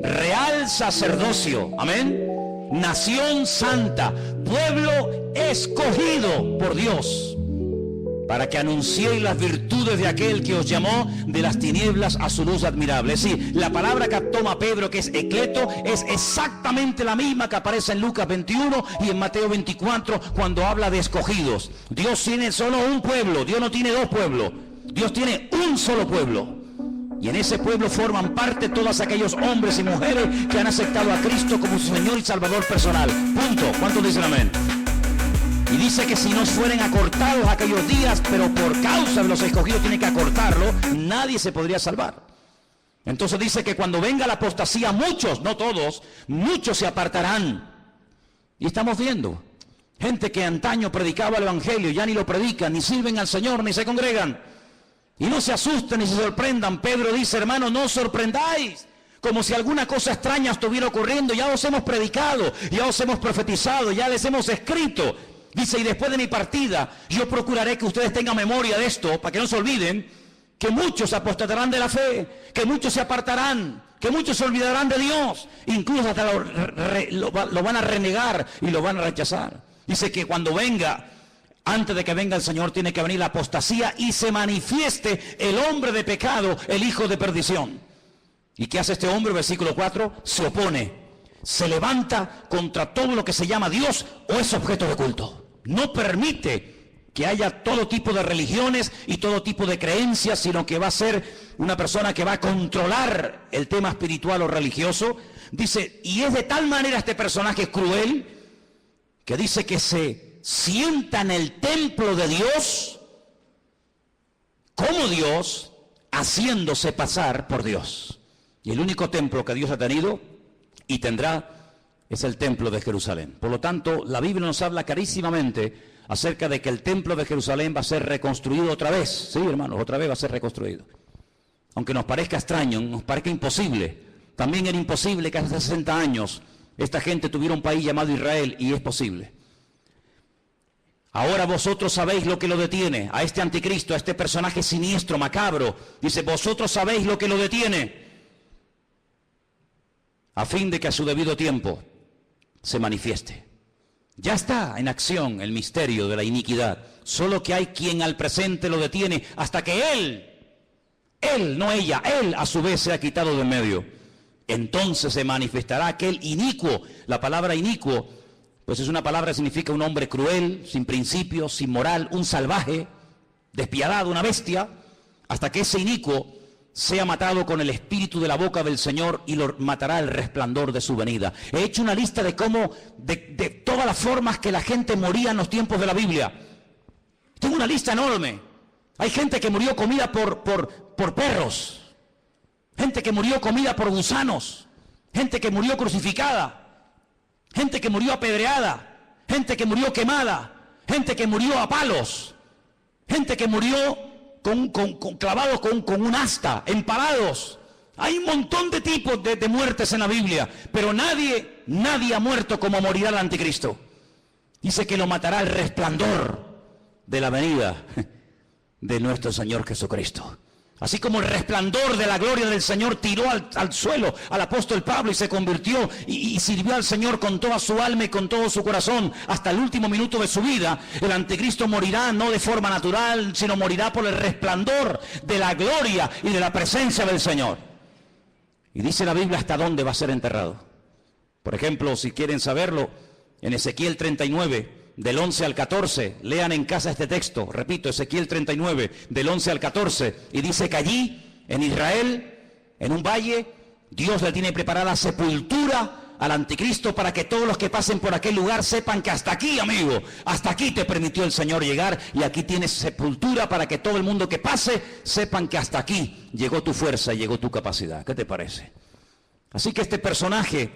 Real sacerdocio, amén. Nación santa, pueblo escogido por Dios, para que anunciéis las virtudes de aquel que os llamó de las tinieblas a su luz admirable. Sí, la palabra que toma Pedro, que es ecleto, es exactamente la misma que aparece en Lucas 21 y en Mateo 24 cuando habla de escogidos. Dios tiene solo un pueblo, Dios no tiene dos pueblos, Dios tiene un solo pueblo. Y en ese pueblo forman parte todos aquellos hombres y mujeres que han aceptado a Cristo como su Señor y Salvador personal. Punto. ¿Cuántos dicen amén? Y dice que si no fueren acortados aquellos días, pero por causa de los escogidos tiene que acortarlo, nadie se podría salvar. Entonces dice que cuando venga la apostasía, muchos, no todos, muchos se apartarán. Y estamos viendo gente que antaño predicaba el evangelio, ya ni lo predican, ni sirven al Señor, ni se congregan. Y no se asusten ni se sorprendan. Pedro dice, hermanos, no os sorprendáis, como si alguna cosa extraña estuviera ocurriendo. Ya os hemos predicado, ya os hemos profetizado, ya les hemos escrito. Dice, y después de mi partida, yo procuraré que ustedes tengan memoria de esto, para que no se olviden, que muchos apostatarán de la fe, que muchos se apartarán, que muchos se olvidarán de Dios, incluso hasta lo van a renegar y lo van a rechazar. Dice que cuando venga, antes de que venga el Señor, tiene que venir la apostasía y se manifieste el hombre de pecado, el hijo de perdición. ¿Y qué hace este hombre? Versículo 4, se opone, se levanta contra todo lo que se llama Dios o es objeto de culto. No permite que haya todo tipo de religiones y todo tipo de creencias, sino que va a ser una persona que va a controlar el tema espiritual o religioso. Dice, y es de tal manera este personaje cruel, que dice que se sienta en el templo de Dios, como Dios, haciéndose pasar por Dios. Y el único templo que Dios ha tenido y tendrá es el templo de Jerusalén. Por lo tanto, la Biblia nos habla clarísimamente acerca de que el templo de Jerusalén va a ser reconstruido otra vez. Sí, hermanos, otra vez va a ser reconstruido. Aunque nos parezca extraño, nos parezca imposible. También era imposible que hace 60 años esta gente tuviera un país llamado Israel, y es posible. Ahora vosotros sabéis lo que lo detiene, a este anticristo, a este personaje siniestro, macabro. Dice, vosotros sabéis lo que lo detiene, a fin de que a su debido tiempo se manifieste. Ya está en acción el misterio de la iniquidad, solo que hay quien al presente lo detiene hasta que él, no ella, él a su vez se ha quitado de en medio. Entonces se manifestará aquel inicuo. La palabra inicuo, pues es una palabra que significa un hombre cruel, sin principios, sin moral, un salvaje, despiadado, una bestia, hasta que ese inicuo sea matado con el espíritu de la boca del Señor y lo matará el resplandor de su venida. He hecho una lista de cómo, de todas las formas que la gente moría en los tiempos de la Biblia. Tengo una lista enorme. Hay gente que murió comida por perros, gente que murió comida por gusanos, gente que murió crucificada, gente que murió apedreada, gente que murió quemada, gente que murió a palos, gente que murió clavados con un asta, empalados. Hay un montón de tipos de muertes en la Biblia, pero nadie ha muerto como morirá el anticristo. Dice que lo matará el resplandor de la venida de nuestro Señor Jesucristo. Así como el resplandor de la gloria del Señor tiró al suelo al apóstol Pablo y se convirtió y sirvió al Señor con toda su alma y con todo su corazón hasta el último minuto de su vida, el anticristo morirá no de forma natural, sino morirá por el resplandor de la gloria y de la presencia del Señor. Y dice la Biblia hasta dónde va a ser enterrado. Por ejemplo, si quieren saberlo, en Ezequiel 39, del 11 al 14, lean en casa este texto, repito, Ezequiel 39, del 11 al 14, y dice que allí, en Israel, en un valle, Dios le tiene preparada sepultura al anticristo para que todos los que pasen por aquel lugar sepan que hasta aquí, amigo, hasta aquí te permitió el Señor llegar, y aquí tienes sepultura para que todo el mundo que pase sepan que hasta aquí llegó tu fuerza y llegó tu capacidad. ¿Qué te parece? Así que este personaje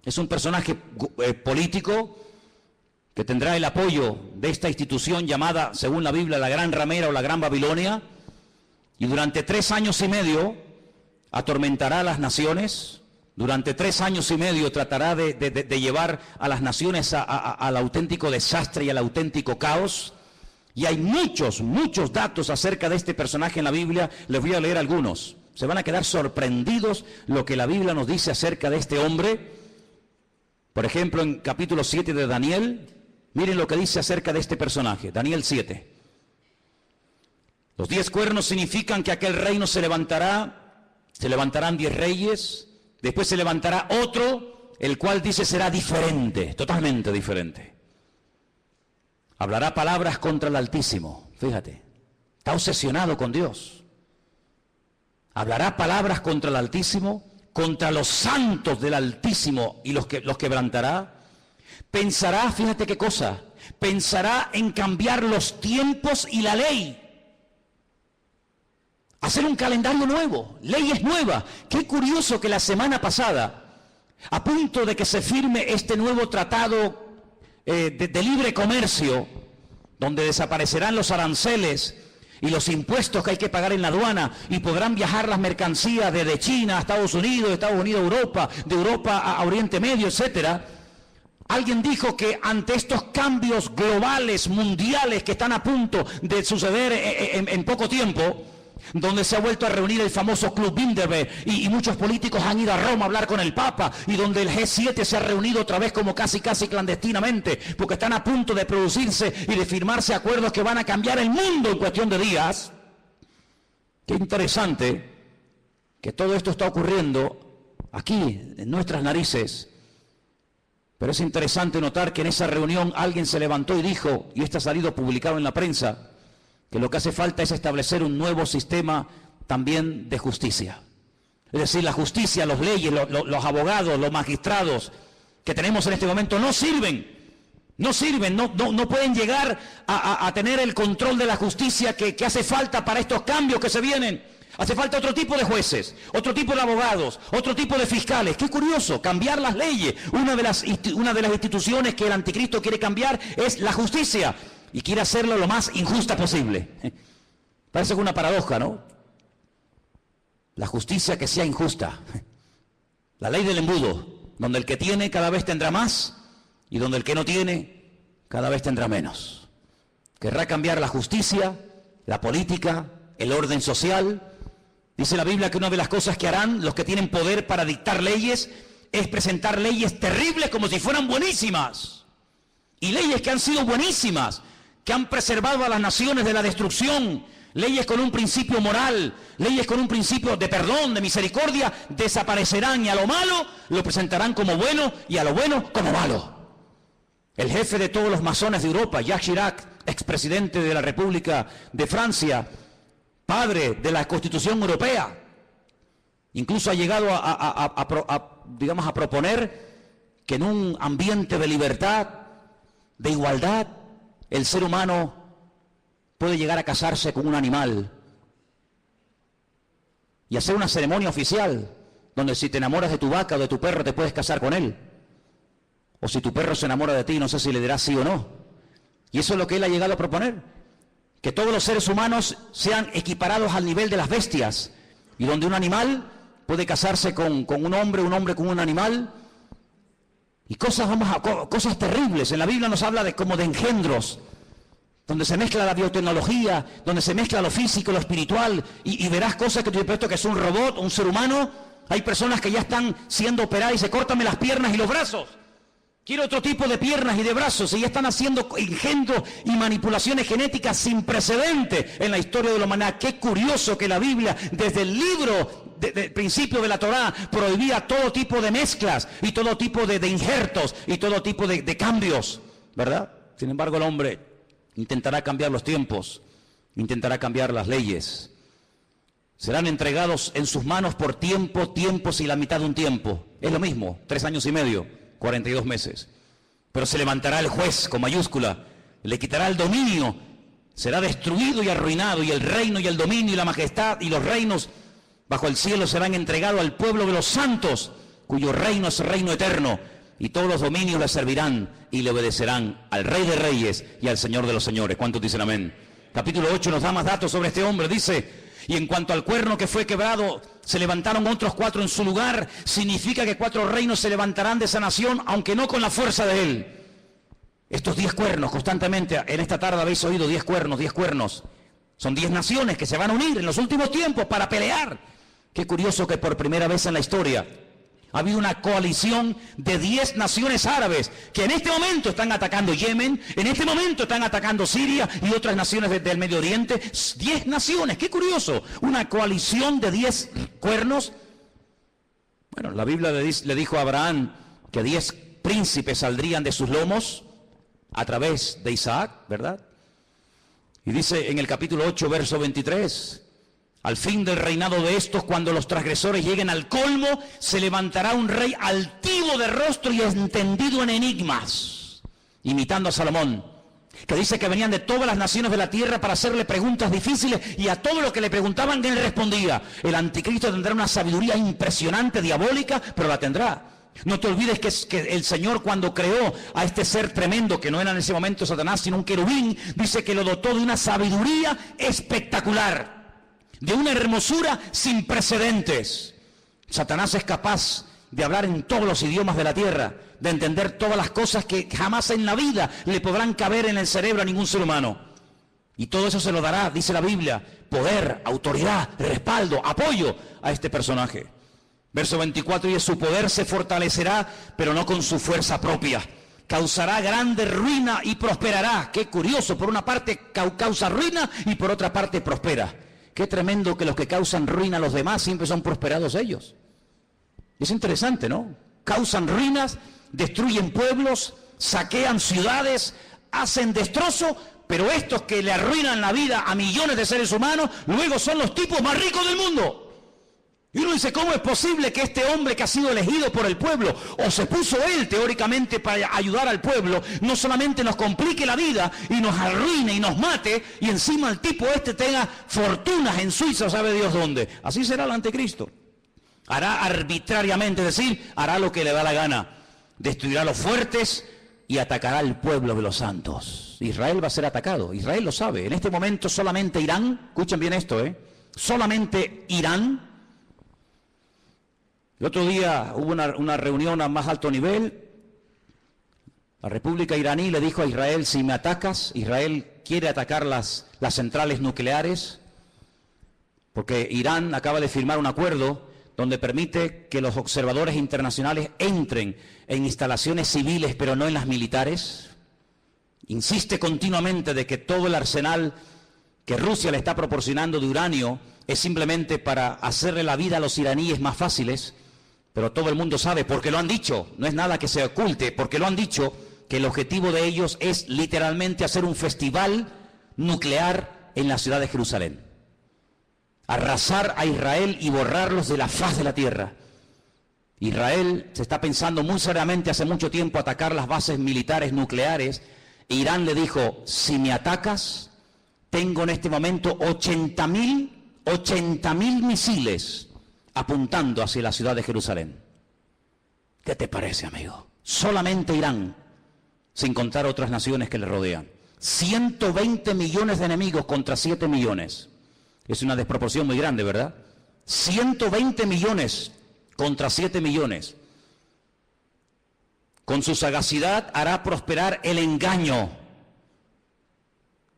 es un personaje político, que tendrá el apoyo de esta institución llamada, según la Biblia, la Gran Ramera o la Gran Babilonia, y durante 3 años y medio atormentará a las naciones, durante 3 años y medio tratará de llevar a las naciones al auténtico desastre y al auténtico caos, y hay muchos datos acerca de este personaje en la Biblia. Les voy a leer algunos, se van a quedar sorprendidos lo que la Biblia nos dice acerca de este hombre. Por ejemplo, en capítulo 7 de Daniel, miren lo que dice acerca de este personaje, Daniel 7. Los 10 cuernos significan que aquel reino se levantarán 10 reyes, después se levantará otro, el cual dice será diferente, totalmente diferente. Hablará palabras contra el Altísimo, fíjate, está obsesionado con Dios. Hablará palabras contra el Altísimo, contra los santos del Altísimo y los quebrantará. Pensará, fíjate qué cosa, pensará en cambiar los tiempos y la ley. Hacer un calendario nuevo, leyes nuevas. Qué curioso que la semana pasada, a punto de que se firme este nuevo tratado de libre comercio, donde desaparecerán los aranceles y los impuestos que hay que pagar en la aduana, y podrán viajar las mercancías desde China a Estados Unidos, de Estados Unidos a Europa, de Europa a Oriente Medio, etcétera. Alguien dijo que ante estos cambios globales, mundiales, que están a punto de suceder en poco tiempo, donde se ha vuelto a reunir el famoso Club Bilderberg y muchos políticos han ido a Roma a hablar con el Papa, y donde el G7 se ha reunido otra vez como casi clandestinamente, porque están a punto de producirse y de firmarse acuerdos que van a cambiar el mundo en cuestión de días. Qué interesante que todo esto está ocurriendo aquí, en nuestras narices. Pero es interesante notar que en esa reunión alguien se levantó y dijo, y esto ha salido publicado en la prensa, que lo que hace falta es establecer un nuevo sistema también de justicia. Es decir, la justicia, las leyes, los abogados, los magistrados que tenemos en este momento no sirven, no pueden llegar a tener el control de la justicia que hace falta para estos cambios que se vienen. Hace falta otro tipo de jueces, otro tipo de abogados, otro tipo de fiscales. Qué curioso, cambiar las leyes. Una de las instituciones que el anticristo quiere cambiar es la justicia, y quiere hacerlo lo más injusta posible. Parece que una paradoja, ¿no? La justicia que sea injusta. La ley del embudo, donde el que tiene cada vez tendrá más, y donde el que no tiene cada vez tendrá menos. Querrá cambiar la justicia, la política, el orden social. Dice la Biblia que una de las cosas que harán los que tienen poder para dictar leyes es presentar leyes terribles como si fueran buenísimas. Y leyes que han sido buenísimas, que han preservado a las naciones de la destrucción, leyes con un principio moral, leyes con un principio de perdón, de misericordia, desaparecerán, y a lo malo lo presentarán como bueno y a lo bueno como malo. El jefe de todos los masones de Europa, Jacques Chirac, expresidente de la República de Francia, padre de la Constitución Europea, incluso ha llegado a proponer que en un ambiente de libertad, de igualdad, el ser humano puede llegar a casarse con un animal y hacer una ceremonia oficial donde si te enamoras de tu vaca o de tu perro te puedes casar con él, o si tu perro se enamora de ti no sé si le dirás sí o no. Y eso es lo que él ha llegado a proponer, que todos los seres humanos sean equiparados al nivel de las bestias, y donde un animal puede casarse con un hombre con un animal. Y cosas terribles. En la Biblia nos habla como de engendros, donde se mezcla la biotecnología, donde se mezcla lo físico, lo espiritual, y verás cosas que tú te puesto que es un robot, un ser humano. Hay personas que ya están siendo operadas y se córtame las piernas y los brazos. Quiero otro tipo de piernas y de brazos, y ya están haciendo engendros y manipulaciones genéticas sin precedente en la historia de la humanidad. Qué curioso que la Biblia, desde el libro del principio de la Torá, prohibía todo tipo de mezclas y todo tipo de injertos y todo tipo de cambios, ¿verdad? Sin embargo, el hombre intentará cambiar los tiempos, intentará cambiar las leyes. Serán entregados en sus manos por tiempos y la mitad de un tiempo. Es lo mismo, 3 años y medio, 42 meses. Pero se levantará el juez con mayúscula, le quitará el dominio, será destruido y arruinado, y el reino y el dominio y la majestad y los reinos bajo el cielo serán entregados al pueblo de los santos, cuyo reino es reino eterno, y todos los dominios le servirán y le obedecerán al Rey de Reyes y al Señor de los Señores. ¿Cuántos dicen amén? Capítulo 8 nos da más datos sobre este hombre. Dice: y en cuanto al cuerno que fue quebrado, se levantaron otros 4 en su lugar. Significa que 4 reinos se levantarán de esa nación, aunque no con la fuerza de él. Estos 10 cuernos, constantemente, en esta tarde habéis oído 10 cuernos, 10 cuernos. Son 10 naciones que se van a unir en los últimos tiempos para pelear. Qué curioso que por primera vez en la historia ha habido una coalición de 10 naciones árabes que en este momento están atacando Yemen, en este momento están atacando Siria y otras naciones del Medio Oriente. 10 naciones, qué curioso, una coalición de 10 cuernos. Bueno, la Biblia le dijo a Abraham que 10 príncipes saldrían de sus lomos a través de Isaac, ¿verdad? Y dice en el capítulo 8, verso 23... al fin del reinado de estos, cuando los transgresores lleguen al colmo, se levantará un rey altivo de rostro y entendido en enigmas, imitando a Salomón, que dice que venían de todas las naciones de la tierra para hacerle preguntas difíciles, y a todo lo que le preguntaban él respondía. El anticristo tendrá una sabiduría impresionante, diabólica, pero la tendrá. No te olvides que el Señor, cuando creó a este ser tremendo, que no era en ese momento Satanás, sino un querubín, dice que lo dotó de una sabiduría espectacular, de una hermosura sin precedentes. Satanás es capaz de hablar en todos los idiomas de la tierra, de entender todas las cosas que jamás en la vida le podrán caber en el cerebro a ningún ser humano. Y todo eso se lo dará, dice la Biblia, poder, autoridad, respaldo, apoyo a este personaje. Verso 24, y su poder se fortalecerá, pero no con su fuerza propia. Causará grande ruina y prosperará. Qué curioso, por una parte causa ruina y por otra parte prospera. Qué tremendo que los que causan ruina a los demás siempre son prosperados ellos. Es interesante, ¿no? Causan ruinas, destruyen pueblos, saquean ciudades, hacen destrozo, pero estos que le arruinan la vida a millones de seres humanos, luego son los tipos más ricos del mundo. Y uno dice, ¿cómo es posible que este hombre que ha sido elegido por el pueblo, o se puso él teóricamente para ayudar al pueblo, no solamente nos complique la vida y nos arruine y nos mate, y encima el tipo este tenga fortunas en Suiza, sabe Dios dónde? Así será el anticristo. Hará arbitrariamente, es decir, hará lo que le da la gana. Destruirá a los fuertes y atacará al pueblo de los santos. Israel va a ser atacado, Israel lo sabe. En este momento solamente Irán, escuchen bien esto, solamente Irán. El otro día hubo una reunión a más alto nivel. La República iraní le dijo a Israel, si me atacas, Israel quiere atacar las centrales nucleares, porque Irán acaba de firmar un acuerdo donde permite que los observadores internacionales entren en instalaciones civiles, pero no en las militares. Insiste continuamente de que todo el arsenal que Rusia le está proporcionando de uranio es simplemente para hacerle la vida a los iraníes más fáciles, pero todo el mundo sabe, porque lo han dicho, no es nada que se oculte, porque lo han dicho, que el objetivo de ellos es literalmente hacer un festival nuclear en la ciudad de Jerusalén. Arrasar a Israel y borrarlos de la faz de la tierra. Israel se está pensando muy seriamente hace mucho tiempo atacar las bases militares nucleares. Irán le dijo, si me atacas, tengo en este momento 80.000 misiles apuntando hacia la ciudad de Jerusalén. ¿Qué te parece, amigo? Solamente Irán, sin contar otras naciones que le rodean. 120 millones de enemigos contra 7 millones. Es una desproporción muy grande, ¿verdad? 120 millones contra 7 millones. Con su sagacidad hará prosperar el engaño.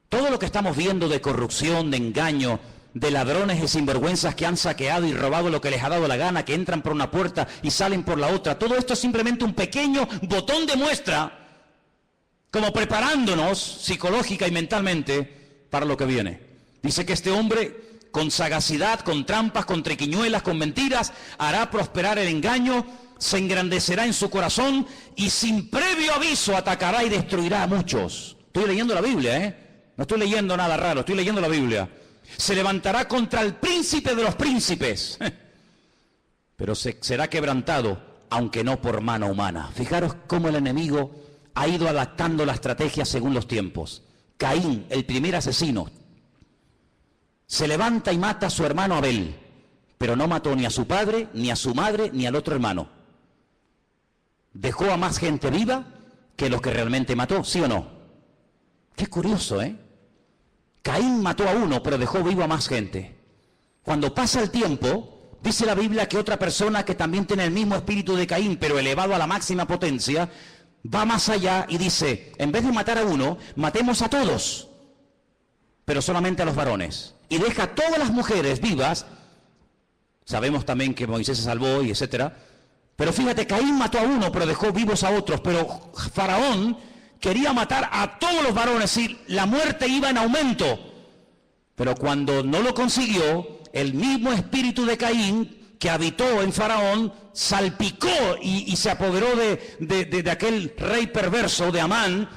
Todo lo que estamos viendo de corrupción, de engaño, de ladrones y sinvergüenzas que han saqueado y robado lo que les ha dado la gana, que entran por una puerta y salen por la otra, todo esto es simplemente un pequeño botón de muestra, como preparándonos psicológica y mentalmente para lo que viene. Dice que este hombre, con sagacidad, con trampas, con triquiñuelas, con mentiras, hará prosperar el engaño, se engrandecerá en su corazón y sin previo aviso atacará y destruirá a muchos. Estoy leyendo la Biblia, no estoy leyendo nada raro, estoy leyendo la Biblia. Se levantará contra el príncipe de los príncipes, pero será quebrantado, aunque no por mano humana. Fijaros cómo el enemigo ha ido adaptando la estrategia según los tiempos. Caín, el primer asesino, se levanta y mata a su hermano Abel, pero no mató ni a su padre, ni a su madre, ni al otro hermano. Dejó a más gente viva que los que realmente mató, ¿sí o no? Qué curioso, Caín mató a uno, pero dejó vivo a más gente. Cuando pasa el tiempo, dice la Biblia que otra persona que también tiene el mismo espíritu de Caín, pero elevado a la máxima potencia, va más allá y dice, en vez de matar a uno, matemos a todos, pero solamente a los varones. Y deja a todas las mujeres vivas. Sabemos también que Moisés se salvó y etcétera. Pero fíjate, Caín mató a uno, pero dejó vivos a otros. Pero Faraón quería matar a todos los varones y la muerte iba en aumento. Pero cuando no lo consiguió, el mismo espíritu de Caín que habitó en Faraón salpicó y se apoderó de aquel rey perverso de Amán,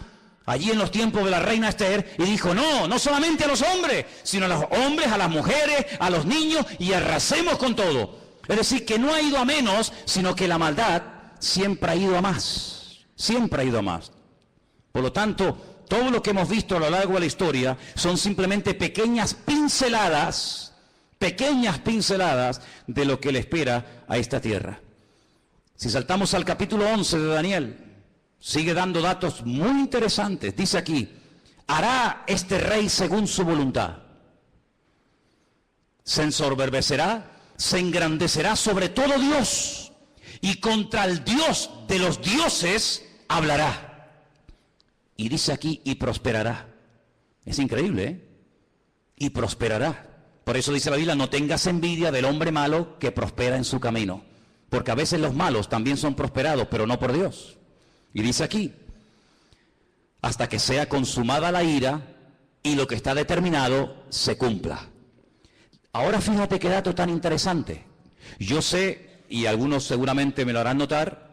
allí en los tiempos de la reina Esther, y dijo, no solamente a los hombres, sino a los hombres, a las mujeres, a los niños, y arrasemos con todo. Es decir, que no ha ido a menos, sino que la maldad siempre ha ido a más, siempre ha ido a más. Por lo tanto, todo lo que hemos visto a lo largo de la historia son simplemente pequeñas pinceladas de lo que le espera a esta tierra. Si saltamos al capítulo 11 de Daniel, sigue dando datos muy interesantes. Dice aquí, hará este rey según su voluntad. Se ensoberbecerá, se engrandecerá sobre todo Dios, y contra el Dios de los dioses hablará. Y dice aquí, y prosperará. Es increíble, ¿eh? Y prosperará. Por eso dice la Biblia, no tengas envidia del hombre malo que prospera en su camino. Porque a veces los malos también son prosperados, pero no por Dios. Y dice aquí, hasta que sea consumada la ira y lo que está determinado se cumpla. Ahora fíjate qué dato tan interesante. Yo sé, y algunos seguramente me lo harán notar,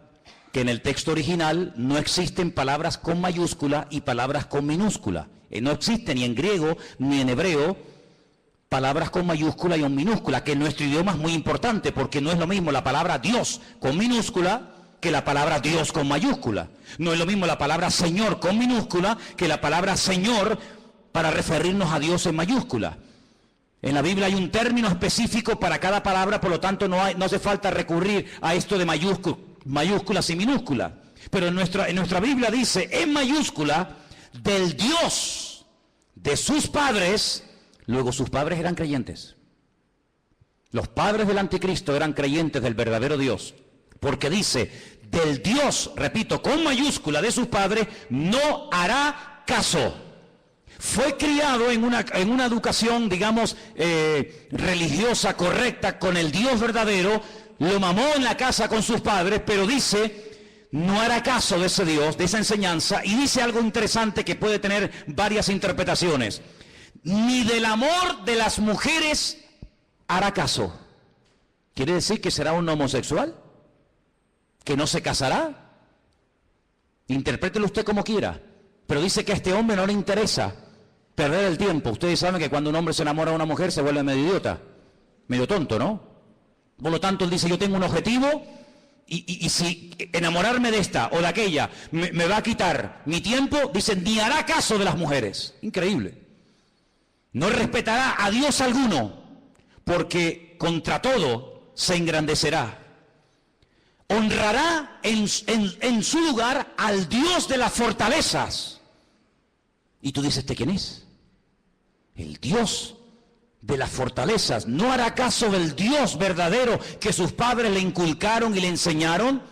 que en el texto original no existen palabras con mayúscula y palabras con minúscula. No existe ni en griego ni en hebreo palabras con mayúscula y con minúscula, que en nuestro idioma es muy importante, porque no es lo mismo la palabra Dios con minúscula que la palabra Dios con mayúscula. No es lo mismo la palabra Señor con minúscula que la palabra Señor para referirnos a Dios en mayúscula. En la Biblia hay un término específico para cada palabra, por lo tanto no hace falta recurrir a esto de mayúsculas y minúsculas. Pero en nuestra Biblia dice en mayúscula, del Dios de sus padres. Luego sus padres eran creyentes. Los padres del anticristo eran creyentes del verdadero Dios. Porque dice, del Dios, repito, con mayúscula de sus padres, no hará caso. Fue criado en una educación, digamos, religiosa, correcta, con el Dios verdadero. Lo mamó en la casa con sus padres, pero dice, no hará caso de ese Dios, de esa enseñanza. Y dice algo interesante que puede tener varias interpretaciones. Ni del amor de las mujeres hará caso. ¿Quiere decir que será un homosexual? ¿Que no se casará? Interprételo usted como quiera. Pero dice que a este hombre no le interesa perder el tiempo. Ustedes saben que cuando un hombre se enamora de una mujer se vuelve medio idiota, medio tonto, ¿no? Por lo tanto, él dice, yo tengo un objetivo y si enamorarme de esta o de aquella me va a quitar mi tiempo, dice, ni hará caso de las mujeres. Increíble. No respetará a Dios alguno, porque contra todo se engrandecerá. Honrará en su lugar al Dios de las fortalezas. Y tú dices, ¿este quién es? El Dios de las fortalezas. No hará caso del Dios verdadero que sus padres le inculcaron y le enseñaron.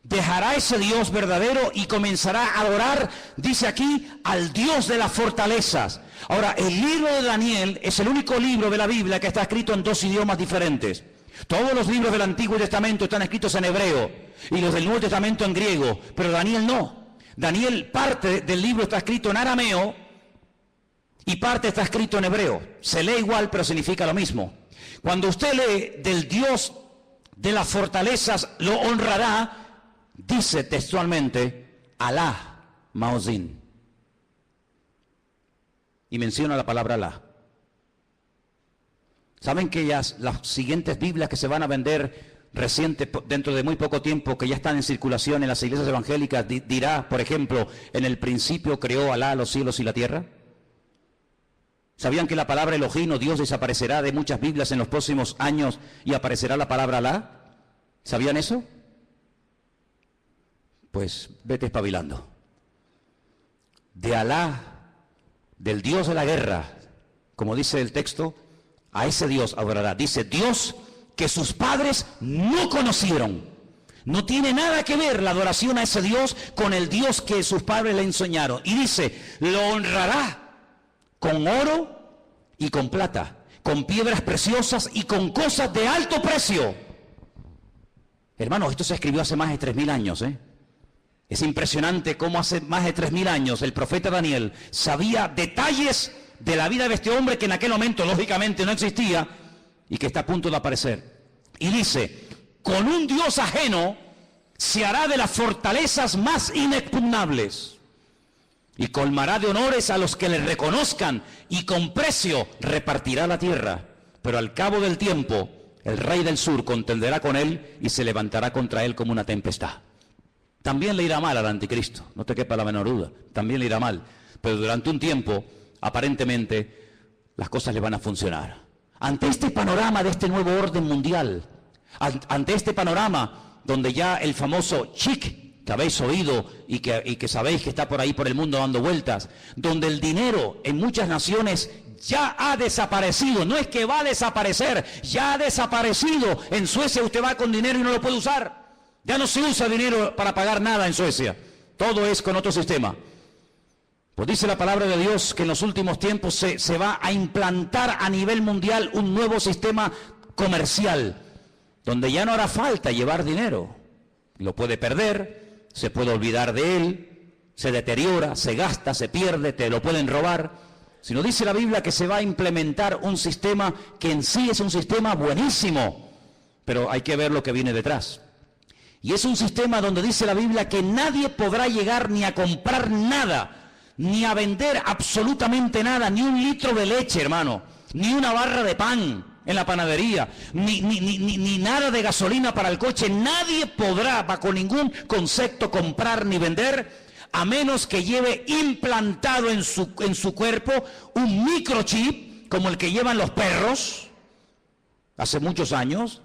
Dejará ese Dios verdadero y comenzará a adorar, dice aquí, al Dios de las fortalezas. Ahora, el libro de Daniel es el único libro de la Biblia que está escrito en dos idiomas diferentes. Todos los libros del Antiguo Testamento están escritos en hebreo y los del Nuevo Testamento en griego, pero Daniel no. Daniel, parte del libro está escrito en arameo y parte está escrito en hebreo. Se lee igual, pero significa lo mismo. Cuando usted lee del Dios de las fortalezas lo honrará, dice textualmente Alá Maozín. Y menciona la palabra Alá. ¿Saben que las siguientes Biblias que se van a vender dentro de muy poco tiempo, que ya están en circulación en las iglesias evangélicas, dirá, por ejemplo, en el principio creó Alá los cielos y la tierra? ¿Sabían que la palabra Elohim o Dios desaparecerá de muchas Biblias en los próximos años y aparecerá la palabra Alá? ¿Sabían eso? Pues vete espabilando. De Alá, del Dios de la guerra, como dice el texto, a ese Dios adorará. Dice, Dios que sus padres no conocieron. No tiene nada que ver la adoración a ese Dios con el Dios que sus padres le enseñaron. Y dice, lo honrará con oro y con plata, con piedras preciosas y con cosas de alto precio. Hermanos, esto se escribió hace más de 3000 años, ¿eh? Es impresionante cómo hace más de 3000 años el profeta Daniel sabía detalles de la vida de este hombre que en aquel momento lógicamente no existía y que está a punto de aparecer. Y dice, con un Dios ajeno se hará de las fortalezas más inexpugnables y colmará de honores a los que le reconozcan y con precio repartirá la tierra. Pero al cabo del tiempo el rey del sur contenderá con él y se levantará contra él como una tempestad. También le irá mal al anticristo, no te quepa la menor duda, también le irá mal. Pero durante un tiempo, aparentemente, las cosas le van a funcionar. Ante este panorama de este nuevo orden mundial, ante este panorama donde ya el famoso chic que habéis oído y que sabéis que está por ahí por el mundo dando vueltas, donde el dinero en muchas naciones ya ha desaparecido, no es que va a desaparecer, ya ha desaparecido. En Suecia usted va con dinero y no lo puede usar. Ya no se usa dinero para pagar nada en Suecia. Todo es con otro sistema. Pues dice la palabra de Dios que en los últimos tiempos se va a implantar a nivel mundial un nuevo sistema comercial, donde ya no hará falta llevar dinero. Lo puede perder, se puede olvidar de él, se deteriora, se gasta, se pierde, te lo pueden robar. Sino dice la Biblia que se va a implementar un sistema que en sí es un sistema buenísimo, pero hay que ver lo que viene detrás. Y es un sistema donde dice la Biblia que nadie podrá llegar ni a comprar nada, ni a vender absolutamente nada, ni un litro de leche, hermano, ni una barra de pan en la panadería, ni nada de gasolina para el coche. Nadie podrá, bajo ningún concepto, comprar ni vender, a menos que lleve implantado en su cuerpo un microchip, como el que llevan los perros, hace muchos años,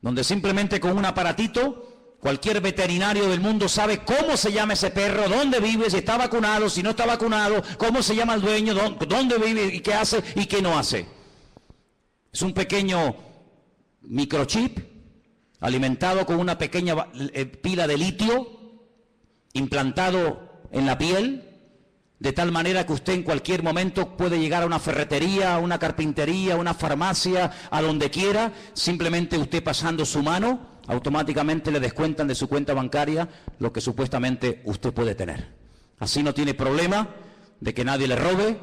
donde simplemente con un aparatito, cualquier veterinario del mundo sabe cómo se llama ese perro, dónde vive, si está vacunado, si no está vacunado, cómo se llama el dueño, dónde vive y qué hace y qué no hace. Es un pequeño microchip alimentado con una pequeña pila de litio implantado en la piel, de tal manera que usted en cualquier momento puede llegar a una ferretería, a una carpintería, a una farmacia, a donde quiera, simplemente usted pasando su mano, automáticamente le descuentan de su cuenta bancaria lo que supuestamente usted puede tener. Así no tiene problema de que nadie le robe,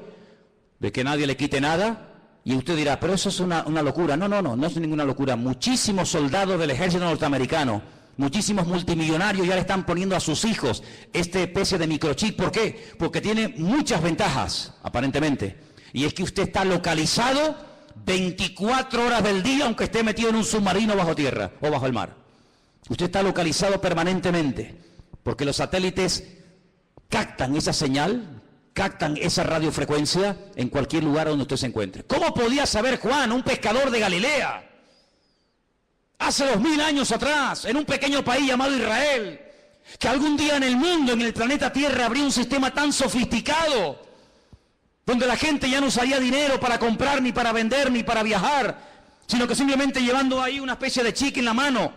de que nadie le quite nada. Y usted dirá, pero eso es una locura. No es ninguna locura. Muchísimos soldados del ejército norteamericano, muchísimos multimillonarios ya le están poniendo a sus hijos esta especie de microchip. ¿Por qué? Porque tiene muchas ventajas, aparentemente. Y es que usted está localizado 24 horas del día, aunque esté metido en un submarino bajo tierra o bajo el mar. Usted está localizado permanentemente, porque los satélites captan esa señal, captan esa radiofrecuencia en cualquier lugar donde usted se encuentre. ¿Cómo podía saber Juan, un pescador de Galilea, hace 2000 años atrás, en un pequeño país llamado Israel, que algún día en el mundo, en el planeta Tierra, habría un sistema tan sofisticado, donde la gente ya no usaría dinero para comprar, ni para vender, ni para viajar, sino que simplemente llevando ahí una especie de chique en la mano,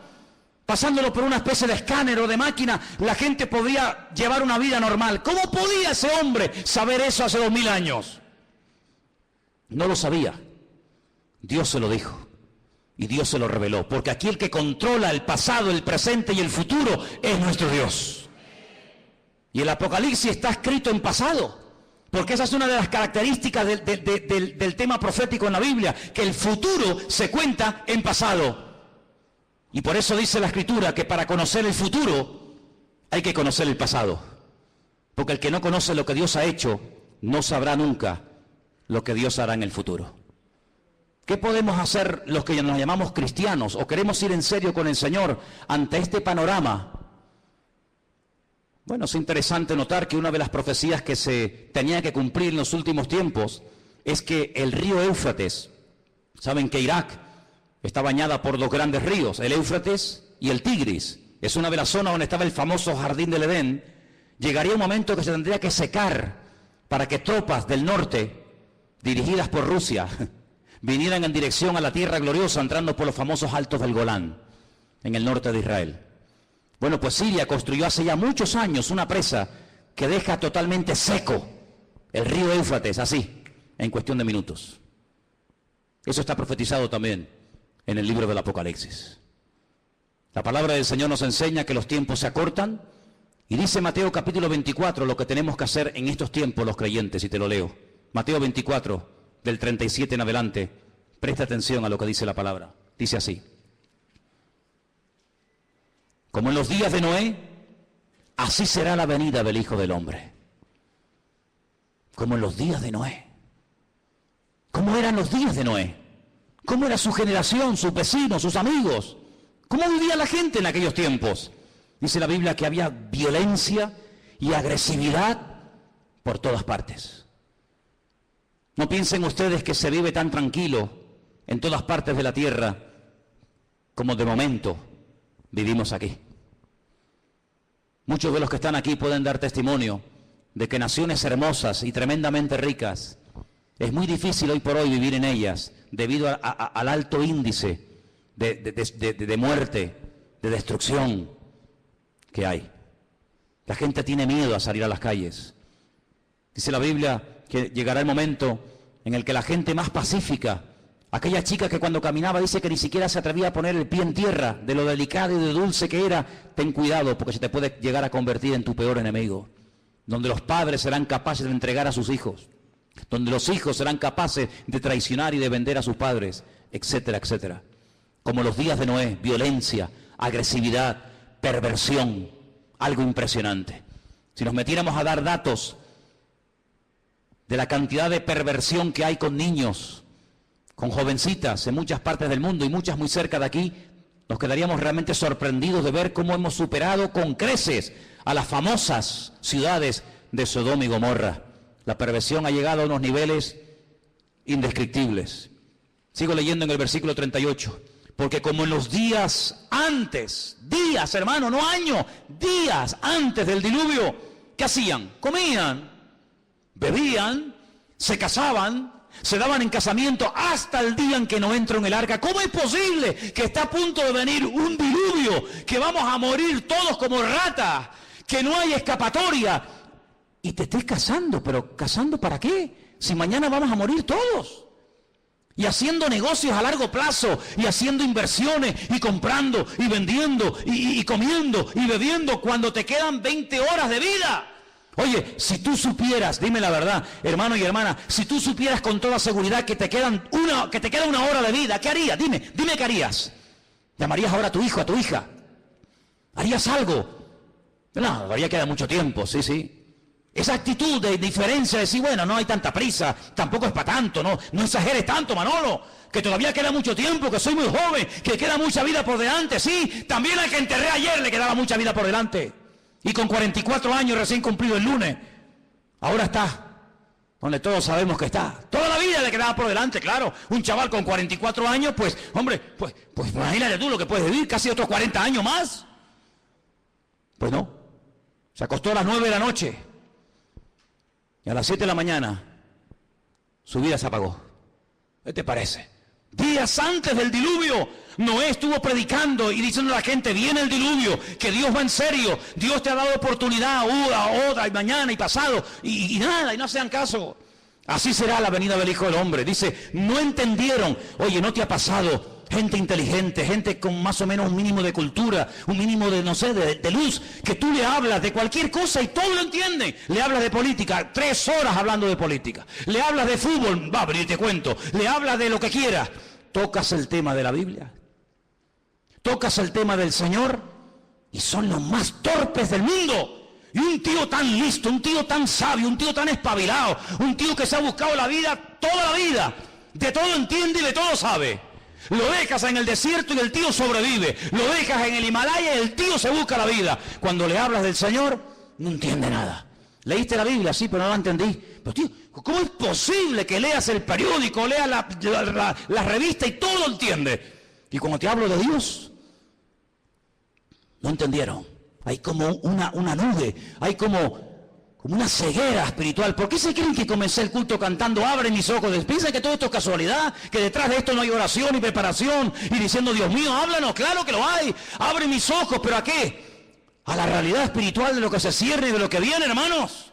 pasándolo por una especie de escáner o de máquina, la gente podría llevar una vida normal? ¿Cómo podía ese hombre saber eso hace 2000 años? No lo sabía. Dios se lo dijo. Y Dios se lo reveló. Porque aquí el que controla el pasado, el presente y el futuro es nuestro Dios. Y el Apocalipsis está escrito en pasado. Porque esa es una de las características del tema profético en la Biblia, que el futuro se cuenta en pasado. Y por eso dice la Escritura que para conocer el futuro hay que conocer el pasado. Porque el que no conoce lo que Dios ha hecho, no sabrá nunca lo que Dios hará en el futuro. ¿Qué podemos hacer los que nos llamamos cristianos o queremos ir en serio con el Señor ante este panorama? Bueno, es interesante notar que una de las profecías que se tenía que cumplir en los últimos tiempos es que el río Éufrates, saben que Irak está bañada por dos grandes ríos, el Éufrates y el Tigris. Es una de las zonas donde estaba el famoso Jardín del Edén. Llegaría un momento que se tendría que secar para que tropas del norte, dirigidas por Rusia, vinieran en dirección a la tierra gloriosa, entrando por los famosos altos del Golán, en el norte de Israel. Bueno, pues Siria construyó hace ya muchos años una presa que deja totalmente seco el río Éufrates, así, en cuestión de minutos. Eso está profetizado también en el libro del Apocalipsis. La palabra del Señor nos enseña que los tiempos se acortan, y dice Mateo capítulo 24 lo que tenemos que hacer en estos tiempos los creyentes, y te lo leo. Mateo 24, del 37 en adelante, presta atención a lo que dice la palabra. Dice así: como en los días de Noé, así será la venida del Hijo del Hombre. Como en los días de Noé. ¿Cómo eran los días de Noé? ¿Cómo era su generación, sus vecinos, sus amigos? ¿Cómo vivía la gente en aquellos tiempos? Dice la Biblia que había violencia y agresividad por todas partes. No piensen ustedes que se vive tan tranquilo en todas partes de la tierra como de momento vivimos aquí. Muchos de los que están aquí pueden dar testimonio de que naciones hermosas y tremendamente ricas, es muy difícil hoy por hoy vivir en ellas debido al alto índice de muerte, de destrucción que hay. La gente tiene miedo a salir a las calles. Dice la Biblia que llegará el momento en el que la gente más pacífica, aquella chica que cuando caminaba dice que ni siquiera se atrevía a poner el pie en tierra, de lo delicado y de dulce que era, ten cuidado porque se te puede llegar a convertir en tu peor enemigo. Donde los padres serán capaces de entregar a sus hijos, donde los hijos serán capaces de traicionar y de vender a sus padres, etcétera, etcétera. Como los días de Noé, violencia, agresividad, perversión, algo impresionante. Si nos metiéramos a dar datos de la cantidad de perversión que hay con niños, con jovencitas en muchas partes del mundo y muchas muy cerca de aquí, nos quedaríamos realmente sorprendidos de ver cómo hemos superado con creces a las famosas ciudades de Sodoma y Gomorra. La perversión ha llegado a unos niveles indescriptibles. Sigo leyendo en el versículo 38. Porque como en los días antes, días hermano, no años, días antes del diluvio, ¿qué hacían? Comían, bebían, se casaban, se daban en casamiento hasta el día en que no entró en el arca. ¿Cómo es posible que está a punto de venir un diluvio, que vamos a morir todos como ratas, que no hay escapatoria? Y te estés casando, pero ¿casando para qué? Si mañana vamos a morir todos. Y haciendo negocios a largo plazo, y haciendo inversiones, y comprando, y vendiendo, y comiendo, y bebiendo, cuando te quedan 20 horas de vida. Oye, si tú supieras, dime la verdad, hermano y hermana, si tú supieras con toda seguridad que te queda una hora de vida, ¿qué harías? Dime qué harías. ¿Llamarías ahora a tu hijo, a tu hija? ¿Harías algo? No, todavía queda mucho tiempo, sí. Esa actitud de diferencia, de decir, bueno, no hay tanta prisa, tampoco es para tanto, no exageres tanto, Manolo, que todavía queda mucho tiempo, que soy muy joven, que queda mucha vida por delante. Sí, también al que enterré ayer le quedaba mucha vida por delante. Y con 44 años recién cumplido el lunes, ahora está donde todos sabemos que está. Toda la vida le quedaba por delante, claro. Un chaval con 44 años, pues, hombre, pues imagínate tú lo que puedes vivir, casi otros 40 años más. Pues no, se acostó a las 9 de la noche. Y a las 7 de la mañana, su vida se apagó. ¿Qué te parece? Días antes del diluvio, Noé estuvo predicando y diciendo a la gente, viene el diluvio, que Dios va en serio, Dios te ha dado oportunidad, otra, y mañana, y pasado, y nada, y no hacían caso. Así será la venida del Hijo del Hombre. Dice, no entendieron. Oye, ¿no te ha pasado? Gente inteligente, gente con más o menos un mínimo de cultura, un mínimo de, no sé, de luz, que tú le hablas de cualquier cosa y todo lo entienden. Le hablas de política, 3 horas hablando de política. Le hablas de fútbol, va, pero yo te cuento. Le hablas de lo que quieras. Tocas el tema de la Biblia, tocas el tema del Señor y son los más torpes del mundo. Y un tío tan listo, un tío tan sabio, un tío tan espabilado, un tío que se ha buscado la vida, toda la vida, de todo entiende y de todo sabe. Lo dejas en el desierto y el tío sobrevive. Lo dejas en el Himalaya y el tío se busca la vida. Cuando le hablas del Señor, no entiende nada. ¿Leíste la Biblia? Sí, pero no la entendí. Pero tío, ¿cómo es posible que leas el periódico, leas la revista y todo lo entiende? Y cuando te hablo de Dios, no entendieron. Hay como una nube, hay como una ceguera espiritual. ¿Por qué se creen que comencé el culto cantando abre mis ojos? ¿Piensan que todo esto es casualidad? ¿Que detrás de esto no hay oración y preparación? Y diciendo, Dios mío, háblanos. Claro que lo hay. Abre mis ojos, ¿pero a qué? A la realidad espiritual de lo que se cierne y de lo que viene, hermanos.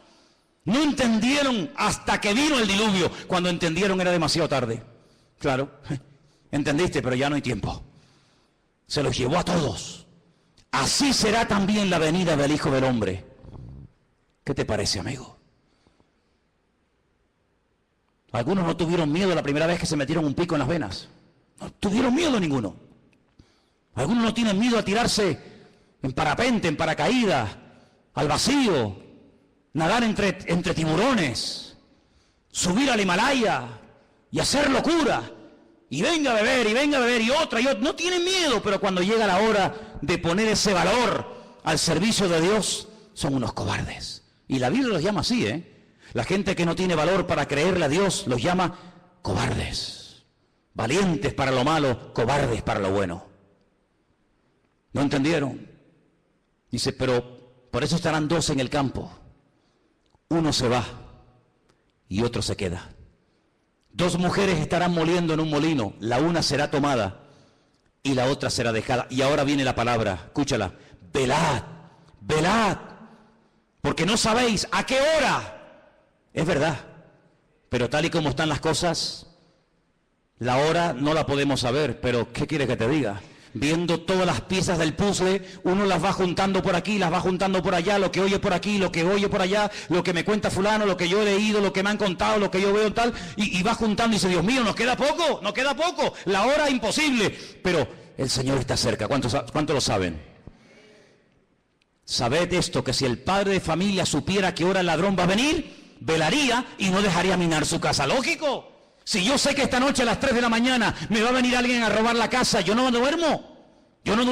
No entendieron hasta que vino el diluvio. Cuando entendieron era demasiado tarde. Claro, entendiste, pero ya no hay tiempo. Se los llevó a todos. Así será también la venida del Hijo del Hombre. ¿Qué te parece, amigo? Algunos no tuvieron miedo la primera vez que se metieron un pico en las venas. No tuvieron miedo ninguno. Algunos no tienen miedo a tirarse en parapente, en paracaídas, al vacío, nadar entre tiburones, subir al Himalaya y hacer locura. Y venga a beber, y otra. No tienen miedo, pero cuando llega la hora de poner ese valor al servicio de Dios son unos cobardes. Y la Biblia los llama así, La gente que no tiene valor para creerle a Dios los llama cobardes. Valientes para lo malo, cobardes para lo bueno. ¿No entendieron? Dice, pero por eso estarán dos en el campo. Uno se va y otro se queda. Dos mujeres estarán moliendo en un molino, la una será tomada y la otra será dejada. Y ahora viene la palabra, escúchala, velad, velad, porque no sabéis a qué hora. Es verdad, pero tal y como están las cosas, la hora no la podemos saber, pero ¿qué quieres que te diga? Viendo todas las piezas del puzzle, uno las va juntando por aquí, las va juntando por allá, lo que oye por aquí, lo que oye por allá, lo que me cuenta fulano, lo que yo he leído, lo que me han contado, lo que yo veo tal, y va juntando y dice, Dios mío, nos queda poco, la hora imposible, pero el Señor está cerca. ¿Cuántos lo saben? Sabed esto, que si el padre de familia supiera que hora el ladrón va a venir, velaría y no dejaría minar su casa. Lógico. Si yo sé que esta noche a las 3 de la mañana me va a venir alguien a robar la casa, yo no duermo. Yo no lo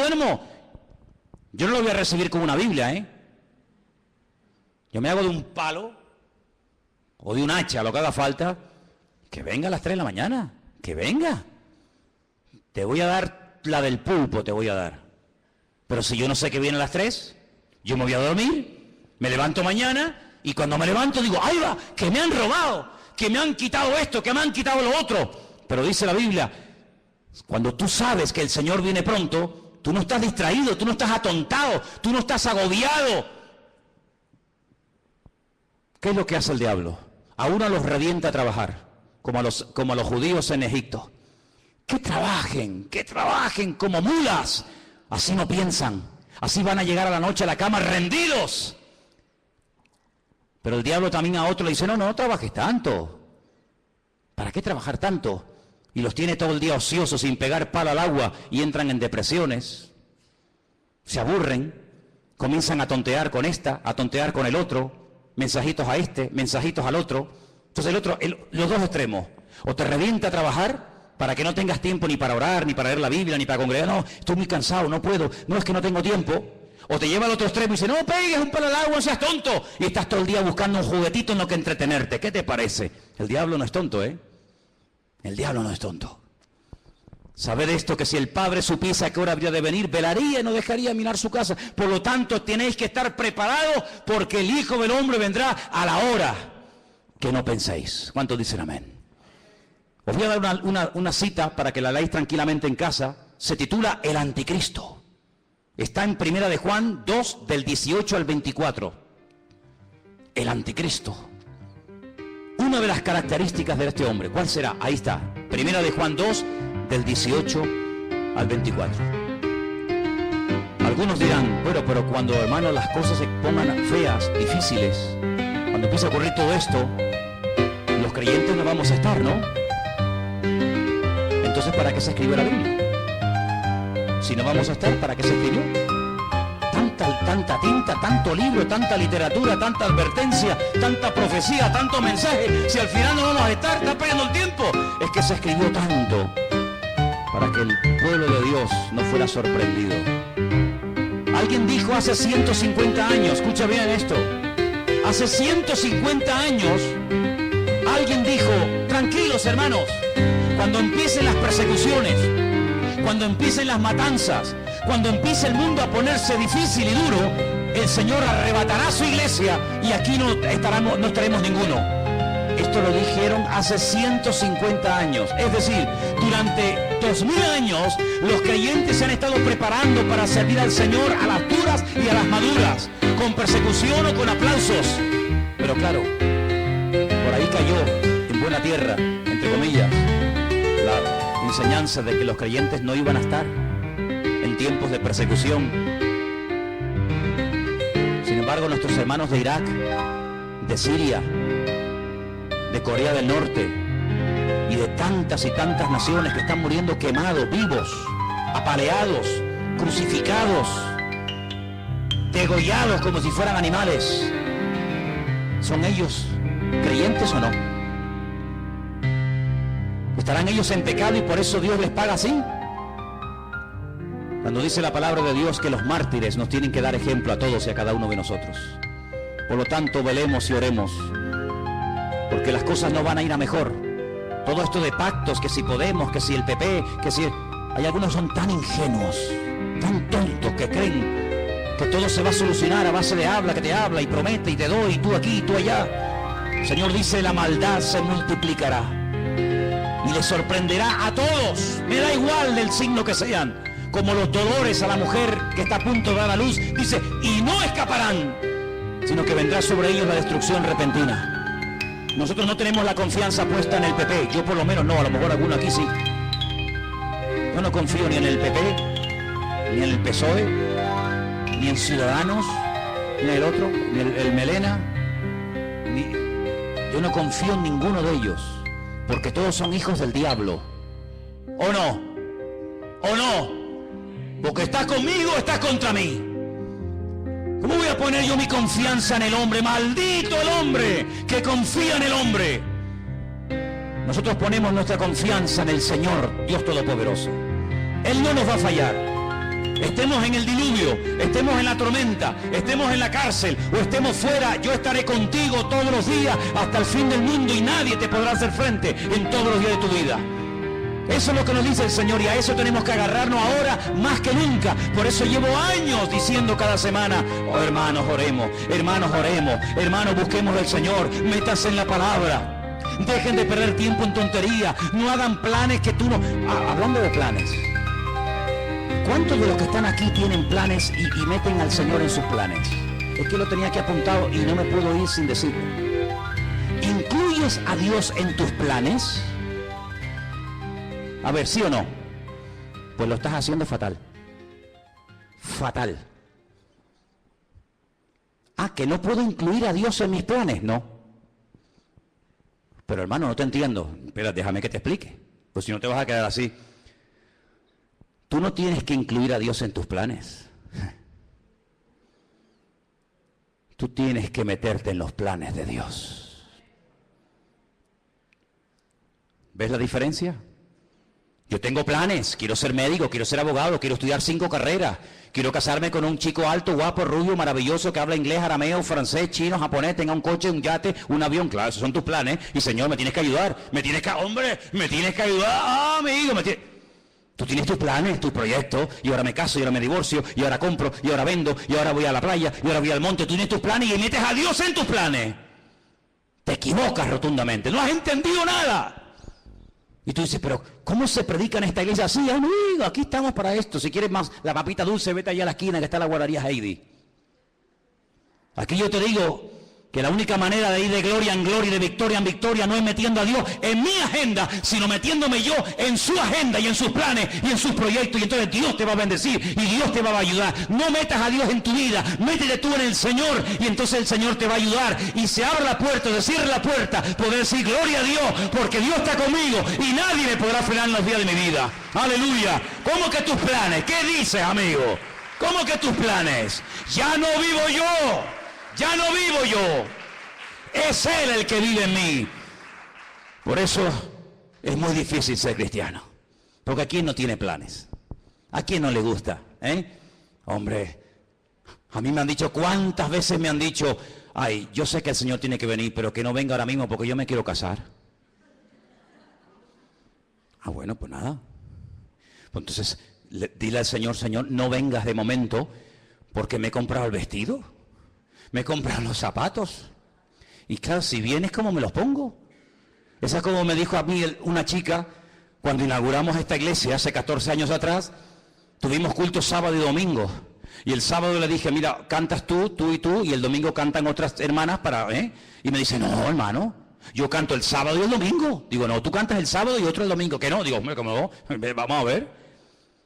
voy a recibir con una Biblia, Yo me hago de un palo o de un hacha, lo que haga falta, que venga a las 3 de la mañana, que venga. Te voy a dar la del pulpo, te voy a dar. Pero si yo no sé que viene a las 3, yo me voy a dormir, me levanto mañana y cuando me levanto digo, ¡ay va! ¡Que me han robado! Que me han quitado esto, que me han quitado lo otro. Pero dice la Biblia, cuando tú sabes que el Señor viene pronto, tú no estás distraído, tú no estás atontado, tú no estás agobiado. ¿Qué es lo que hace el diablo? A uno los revienta a trabajar, como a los judíos en Egipto. Que trabajen como mulas. Así no piensan, así van a llegar a la noche a la cama rendidos. Pero el diablo también a otro le dice, no trabajes tanto. ¿Para qué trabajar tanto? Y los tiene todo el día ociosos, sin pegar palo al agua, y entran en depresiones. Se aburren, comienzan a tontear con esta, a tontear con el otro, mensajitos a este, mensajitos al otro. Entonces los dos extremos. O te revienta a trabajar para que no tengas tiempo ni para orar, ni para leer la Biblia, ni para congregar. No, estoy muy cansado, no puedo. No, es que no tengo tiempo. O te lleva al otro extremo y dice, no pegues un palo al agua, no seas tonto. Y estás todo el día buscando un juguetito en lo que entretenerte. ¿Qué te parece? El diablo no es tonto, El diablo no es tonto. Sabed esto, que si el padre supiese a qué hora habría de venir, velaría y no dejaría minar su casa. Por lo tanto, tenéis que estar preparados, porque el Hijo del Hombre vendrá a la hora que no penséis. ¿Cuántos dicen amén? Os voy a dar una cita para que la leáis tranquilamente en casa. Se titula El Anticristo. Está en 1 de Juan 2, del 18 al 24. El Anticristo. Una de las características de este hombre, ¿cuál será? Ahí está. 1 de Juan 2, del 18 al 24. Algunos dirán, bueno, pero cuando, hermano, las cosas se pongan feas, difíciles, cuando empiece a ocurrir todo esto, los creyentes no vamos a estar, ¿no? Entonces, ¿para qué se escribió la Biblia? Si no vamos a estar, ¿para qué se escribió? Tanta tinta, tanto libro, tanta literatura, tanta advertencia, tanta profecía, tanto mensaje. Si al final no vamos a estar, está perdiendo el tiempo. Es que se escribió tanto para que el pueblo de Dios no fuera sorprendido. Alguien dijo hace 150 años, escucha bien esto, hace 150 años, alguien dijo, tranquilos hermanos, cuando empiecen las persecuciones, cuando empiecen las matanzas, cuando empiece el mundo a ponerse difícil y duro, el Señor arrebatará su iglesia y aquí no estaremos ninguno. Esto lo dijeron hace 150 años. Es decir, durante 2000 años los creyentes se han estado preparando para servir al Señor a las duras y a las maduras, con persecución o con aplausos. Pero claro, por ahí cayó en buena tierra, entre comillas, la enseñanza de que los creyentes no iban a estar en tiempos de persecución. Sin embargo, nuestros hermanos de Irak, de Siria, de Corea del Norte y de tantas y tantas naciones que están muriendo quemados, vivos, apaleados, crucificados, degollados como si fueran animales, ¿son ellos creyentes o no? ¿Estarán ellos en pecado y por eso Dios les paga así? Cuando dice la palabra de Dios que los mártires nos tienen que dar ejemplo a todos y a cada uno de nosotros. Por lo tanto, velemos y oremos, porque las cosas no van a ir a mejor. Todo esto de pactos, que si Podemos, que si el PP, que si... Hay algunos son tan ingenuos, tan tontos, que creen que todo se va a solucionar a base de habla, que te habla y promete y te doy, y tú aquí y tú allá. El Señor dice, la maldad se multiplicará y les sorprenderá a todos. Me da igual del signo que sean, como los dolores a la mujer que está a punto de dar a luz. Dice, y no escaparán, sino que vendrá sobre ellos la destrucción repentina. Nosotros no tenemos la confianza puesta en el PP. Yo por lo menos no, a lo mejor alguno aquí sí. Yo no confío ni en el PP, ni en el PSOE, ni en Ciudadanos, ni en el otro, ni el Melena. Yo no confío en ninguno de ellos, porque todos son hijos del diablo. ¿O no? ¿O no? Porque estás conmigo o estás contra mí. ¿Cómo voy a poner yo mi confianza en el hombre? Maldito el hombre que confía en el hombre. Nosotros ponemos nuestra confianza en el Señor, Dios Todopoderoso. Él no nos va a fallar. Estemos en el diluvio, estemos en la tormenta, estemos en la cárcel o estemos fuera, yo estaré contigo todos los días hasta el fin del mundo y nadie te podrá hacer frente en todos los días de tu vida. Eso es lo que nos dice el Señor y a eso tenemos que agarrarnos ahora más que nunca. Por eso llevo años diciendo cada semana, oh hermanos oremos, hermanos busquemos del Señor, métanse en la palabra. Dejen de perder tiempo en tontería, no hagan planes que tú no... Hablando de planes, ¿cuántos de los que están aquí tienen planes y meten al Señor en sus planes? Es que lo tenía aquí apuntado y no me puedo ir sin decirlo. ¿Incluyes a Dios en tus planes? A ver, ¿sí o no? Pues lo estás haciendo fatal. Fatal. ¿Que no puedo incluir a Dios en mis planes? No. Pero hermano, no te entiendo. Espera, déjame que te explique. Pues si no te vas a quedar así. Tú no tienes que incluir a Dios en tus planes. Tú tienes que meterte en los planes de Dios. ¿Ves la diferencia? Yo tengo planes, quiero ser médico, quiero ser abogado, quiero estudiar 5 carreras, quiero casarme con un chico alto, guapo, rubio, maravilloso, que habla inglés, arameo, francés, chino, japonés, tenga un coche, un yate, un avión. Claro, esos son tus planes. Y Señor, me tienes que ayudar, me tienes que ayudar, amigo, Tú tienes tus planes, tus proyectos, y ahora me caso, y ahora me divorcio, y ahora compro, y ahora vendo, y ahora voy a la playa, y ahora voy al monte. Tú tienes tus planes y metes a Dios en tus planes. Te equivocas rotundamente, no has entendido nada. Y tú dices, pero ¿cómo se predica en esta iglesia así? Amigo, aquí estamos para esto. Si quieres más la papita dulce, vete allá a la esquina que está la guardería Heidi. Aquí yo te digo que la única manera de ir de gloria en gloria y de victoria en victoria no es metiendo a Dios en mi agenda, sino metiéndome yo en su agenda y en sus planes y en sus proyectos. Y entonces Dios te va a bendecir y Dios te va a ayudar. No metas a Dios en tu vida, métete tú en el Señor y entonces el Señor te va a ayudar. Y se abre la puerta, se cierra la puerta, poder decir gloria a Dios, porque Dios está conmigo y nadie me podrá frenar en los días de mi vida. Aleluya. ¿Cómo que tus planes? ¿Qué dices, amigo? ¿Cómo que tus planes? Ya no vivo yo. Ya no vivo yo, es Él el que vive en mí. Por eso es muy difícil ser cristiano, porque ¿a quién no tiene planes? ¿A quién no le gusta? Hombre, a mí me han dicho, ¿cuántas veces me han dicho? Ay, yo sé que el Señor tiene que venir, pero que no venga ahora mismo porque yo me quiero casar. Bueno, pues nada. Pues entonces, dile al Señor, Señor, no vengas de momento porque me he comprado el vestido. Me compran los zapatos. Y claro, si vienes, ¿cómo me los pongo? Esa es como me dijo a mí una chica cuando inauguramos esta iglesia hace 14 años atrás. Tuvimos cultos sábado y domingo. Y el sábado le dije, mira, cantas tú y tú, y el domingo cantan otras hermanas Y me dice, no, hermano, yo canto el sábado y el domingo. Digo, no, tú cantas el sábado y otro el domingo. Que no, digo, hombre, ¿cómo no? Vamos a ver.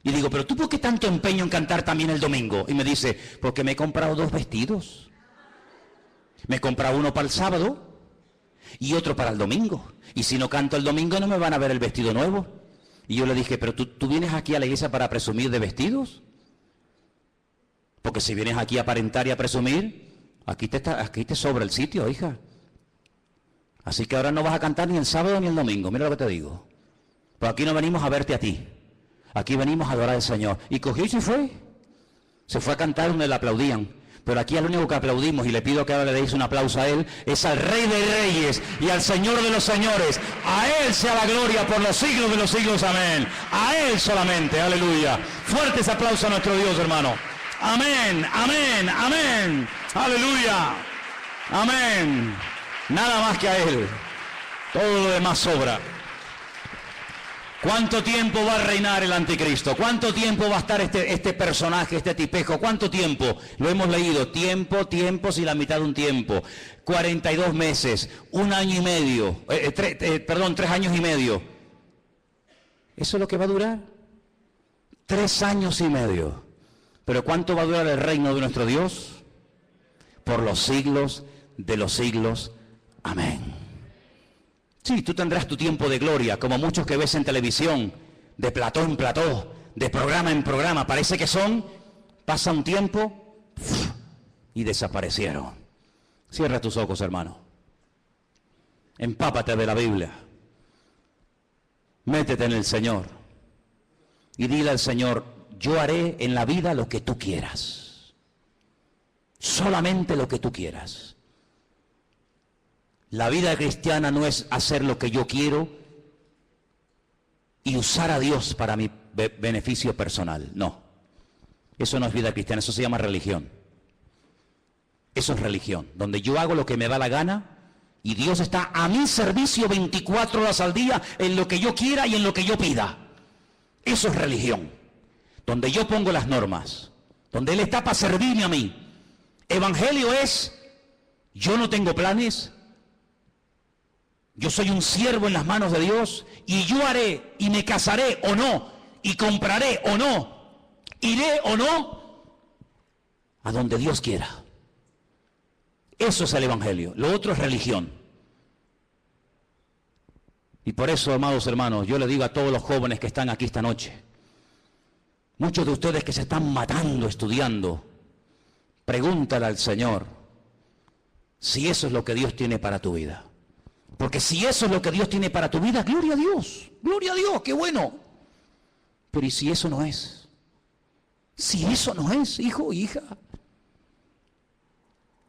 Y digo, pero ¿tú por qué tanto empeño en cantar también el domingo? Y me dice, porque me he comprado 2 vestidos. Me he comprado uno para el sábado y otro para el domingo. Y si no canto el domingo no me van a ver el vestido nuevo. Y yo le dije, pero ¿tú vienes aquí a la iglesia para presumir de vestidos? Porque si vienes aquí a aparentar y a presumir, aquí te sobra el sitio, hija. Así que ahora no vas a cantar ni el sábado ni el domingo. Mira lo que te digo. Pues aquí no venimos a verte a ti. Aquí venimos a adorar al Señor. Y cogió y se fue. Se fue a cantar donde le aplaudían. Pero aquí al único que aplaudimos, y le pido que ahora le deis un aplauso a Él, es al Rey de Reyes y al Señor de los Señores. A Él sea la gloria por los siglos de los siglos. Amén. A Él solamente. Aleluya. Fuertes aplausos a nuestro Dios, hermano. Amén, amén, amén. Aleluya. Amén. Nada más que a Él. Todo lo demás sobra. ¿Cuánto tiempo va a reinar el anticristo? ¿Cuánto tiempo va a estar este personaje, este tipejo? ¿Cuánto tiempo? Lo hemos leído. Tiempos y la mitad de un tiempo. 42 meses, 1 año y medio, 3 años y medio. ¿Eso es lo que va a durar? 3 años y medio. ¿Pero cuánto va a durar el reino de nuestro Dios? Por los siglos de los siglos. Amén. Sí, tú tendrás tu tiempo de gloria, como muchos que ves en televisión, de plató en plató, de programa en programa. Parece que pasa un tiempo y desaparecieron. Cierra tus ojos, hermano. Empápate de la Biblia. Métete en el Señor. Y dile al Señor, yo haré en la vida lo que tú quieras. Solamente lo que tú quieras. La vida cristiana no es hacer lo que yo quiero y usar a Dios para mi beneficio personal. No. Eso no es vida cristiana, eso se llama religión. Eso es religión, donde yo hago lo que me da la gana y Dios está a mi servicio 24 horas al día en lo que yo quiera y en lo que yo pida. Eso es religión, donde yo pongo las normas, donde Él está para servirme a mí. Evangelio es, yo no tengo planes. Yo soy un siervo en las manos de Dios y yo haré y me casaré o no, y compraré o no, iré o no, a donde Dios quiera. Eso es el Evangelio. Lo otro es religión. Y por eso, amados hermanos, yo le digo a todos los jóvenes que están aquí esta noche, muchos de ustedes que se están matando estudiando, pregúntale al Señor si eso es lo que Dios tiene para tu vida. Porque si eso es lo que Dios tiene para tu vida, gloria a Dios, qué bueno. Pero ¿y si eso no es? Si eso no es, hijo o hija,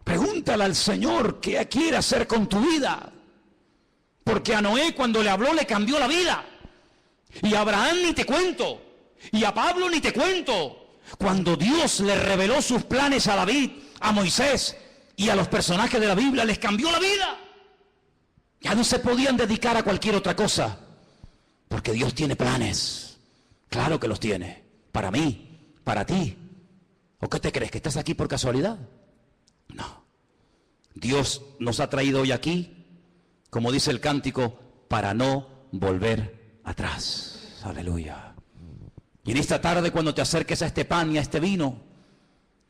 pregúntale al Señor qué quiere hacer con tu vida. Porque a Noé cuando le habló le cambió la vida. Y a Abraham ni te cuento. Y a Pablo ni te cuento. Cuando Dios le reveló sus planes a David, a Moisés y a los personajes de la Biblia, les cambió la vida. Ya no se podían dedicar a cualquier otra cosa, porque Dios tiene planes. Claro que los tiene, para mí, para ti. ¿O qué te crees, que estás aquí por casualidad? No. Dios nos ha traído hoy aquí, como dice el cántico, para no volver atrás. Aleluya. Y en esta tarde, cuando te acerques a este pan y a este vino,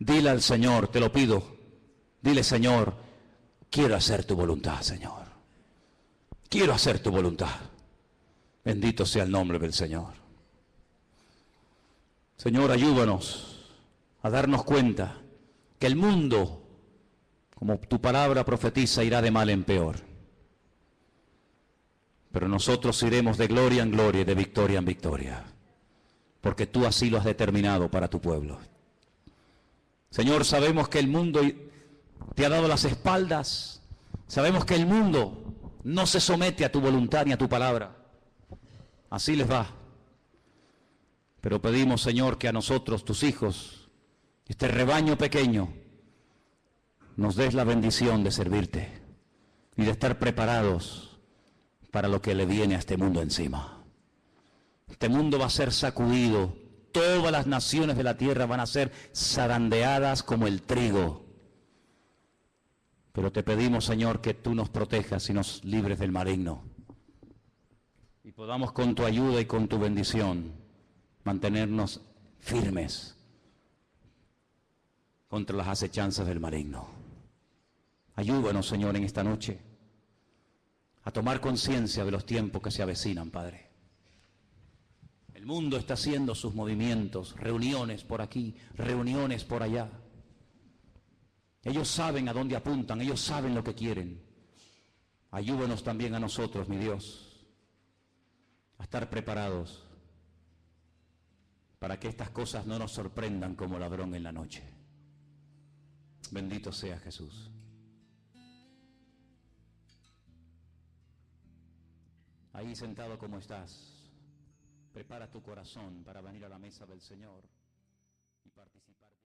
dile al Señor, te lo pido, dile, Señor, quiero hacer tu voluntad, Señor. Quiero hacer tu voluntad. Bendito sea el nombre del Señor. Señor, ayúdanos a darnos cuenta que el mundo, como tu palabra profetiza, irá de mal en peor. Pero nosotros iremos de gloria en gloria y de victoria en victoria, porque tú así lo has determinado para tu pueblo. Señor, sabemos que el mundo te ha dado las espaldas. Sabemos que el mundo no se somete a tu voluntad ni a tu palabra. Así les va. Pero pedimos, Señor, que a nosotros, tus hijos, este rebaño pequeño, nos des la bendición de servirte y de estar preparados para lo que le viene a este mundo encima. Este mundo va a ser sacudido. Todas las naciones de la tierra van a ser zarandeadas como el trigo. Pero te pedimos, Señor, que tú nos protejas y nos libres del maligno. Y podamos con tu ayuda y con tu bendición mantenernos firmes contra las acechanzas del maligno. Ayúdanos, Señor, en esta noche a tomar conciencia de los tiempos que se avecinan, Padre. El mundo está haciendo sus movimientos, reuniones por aquí, reuniones por allá. Ellos saben a dónde apuntan, ellos saben lo que quieren. Ayúdanos también a nosotros, mi Dios, a estar preparados para que estas cosas no nos sorprendan como ladrón en la noche. Bendito sea Jesús. Ahí sentado como estás, prepara tu corazón para venir a la mesa del Señor y participar.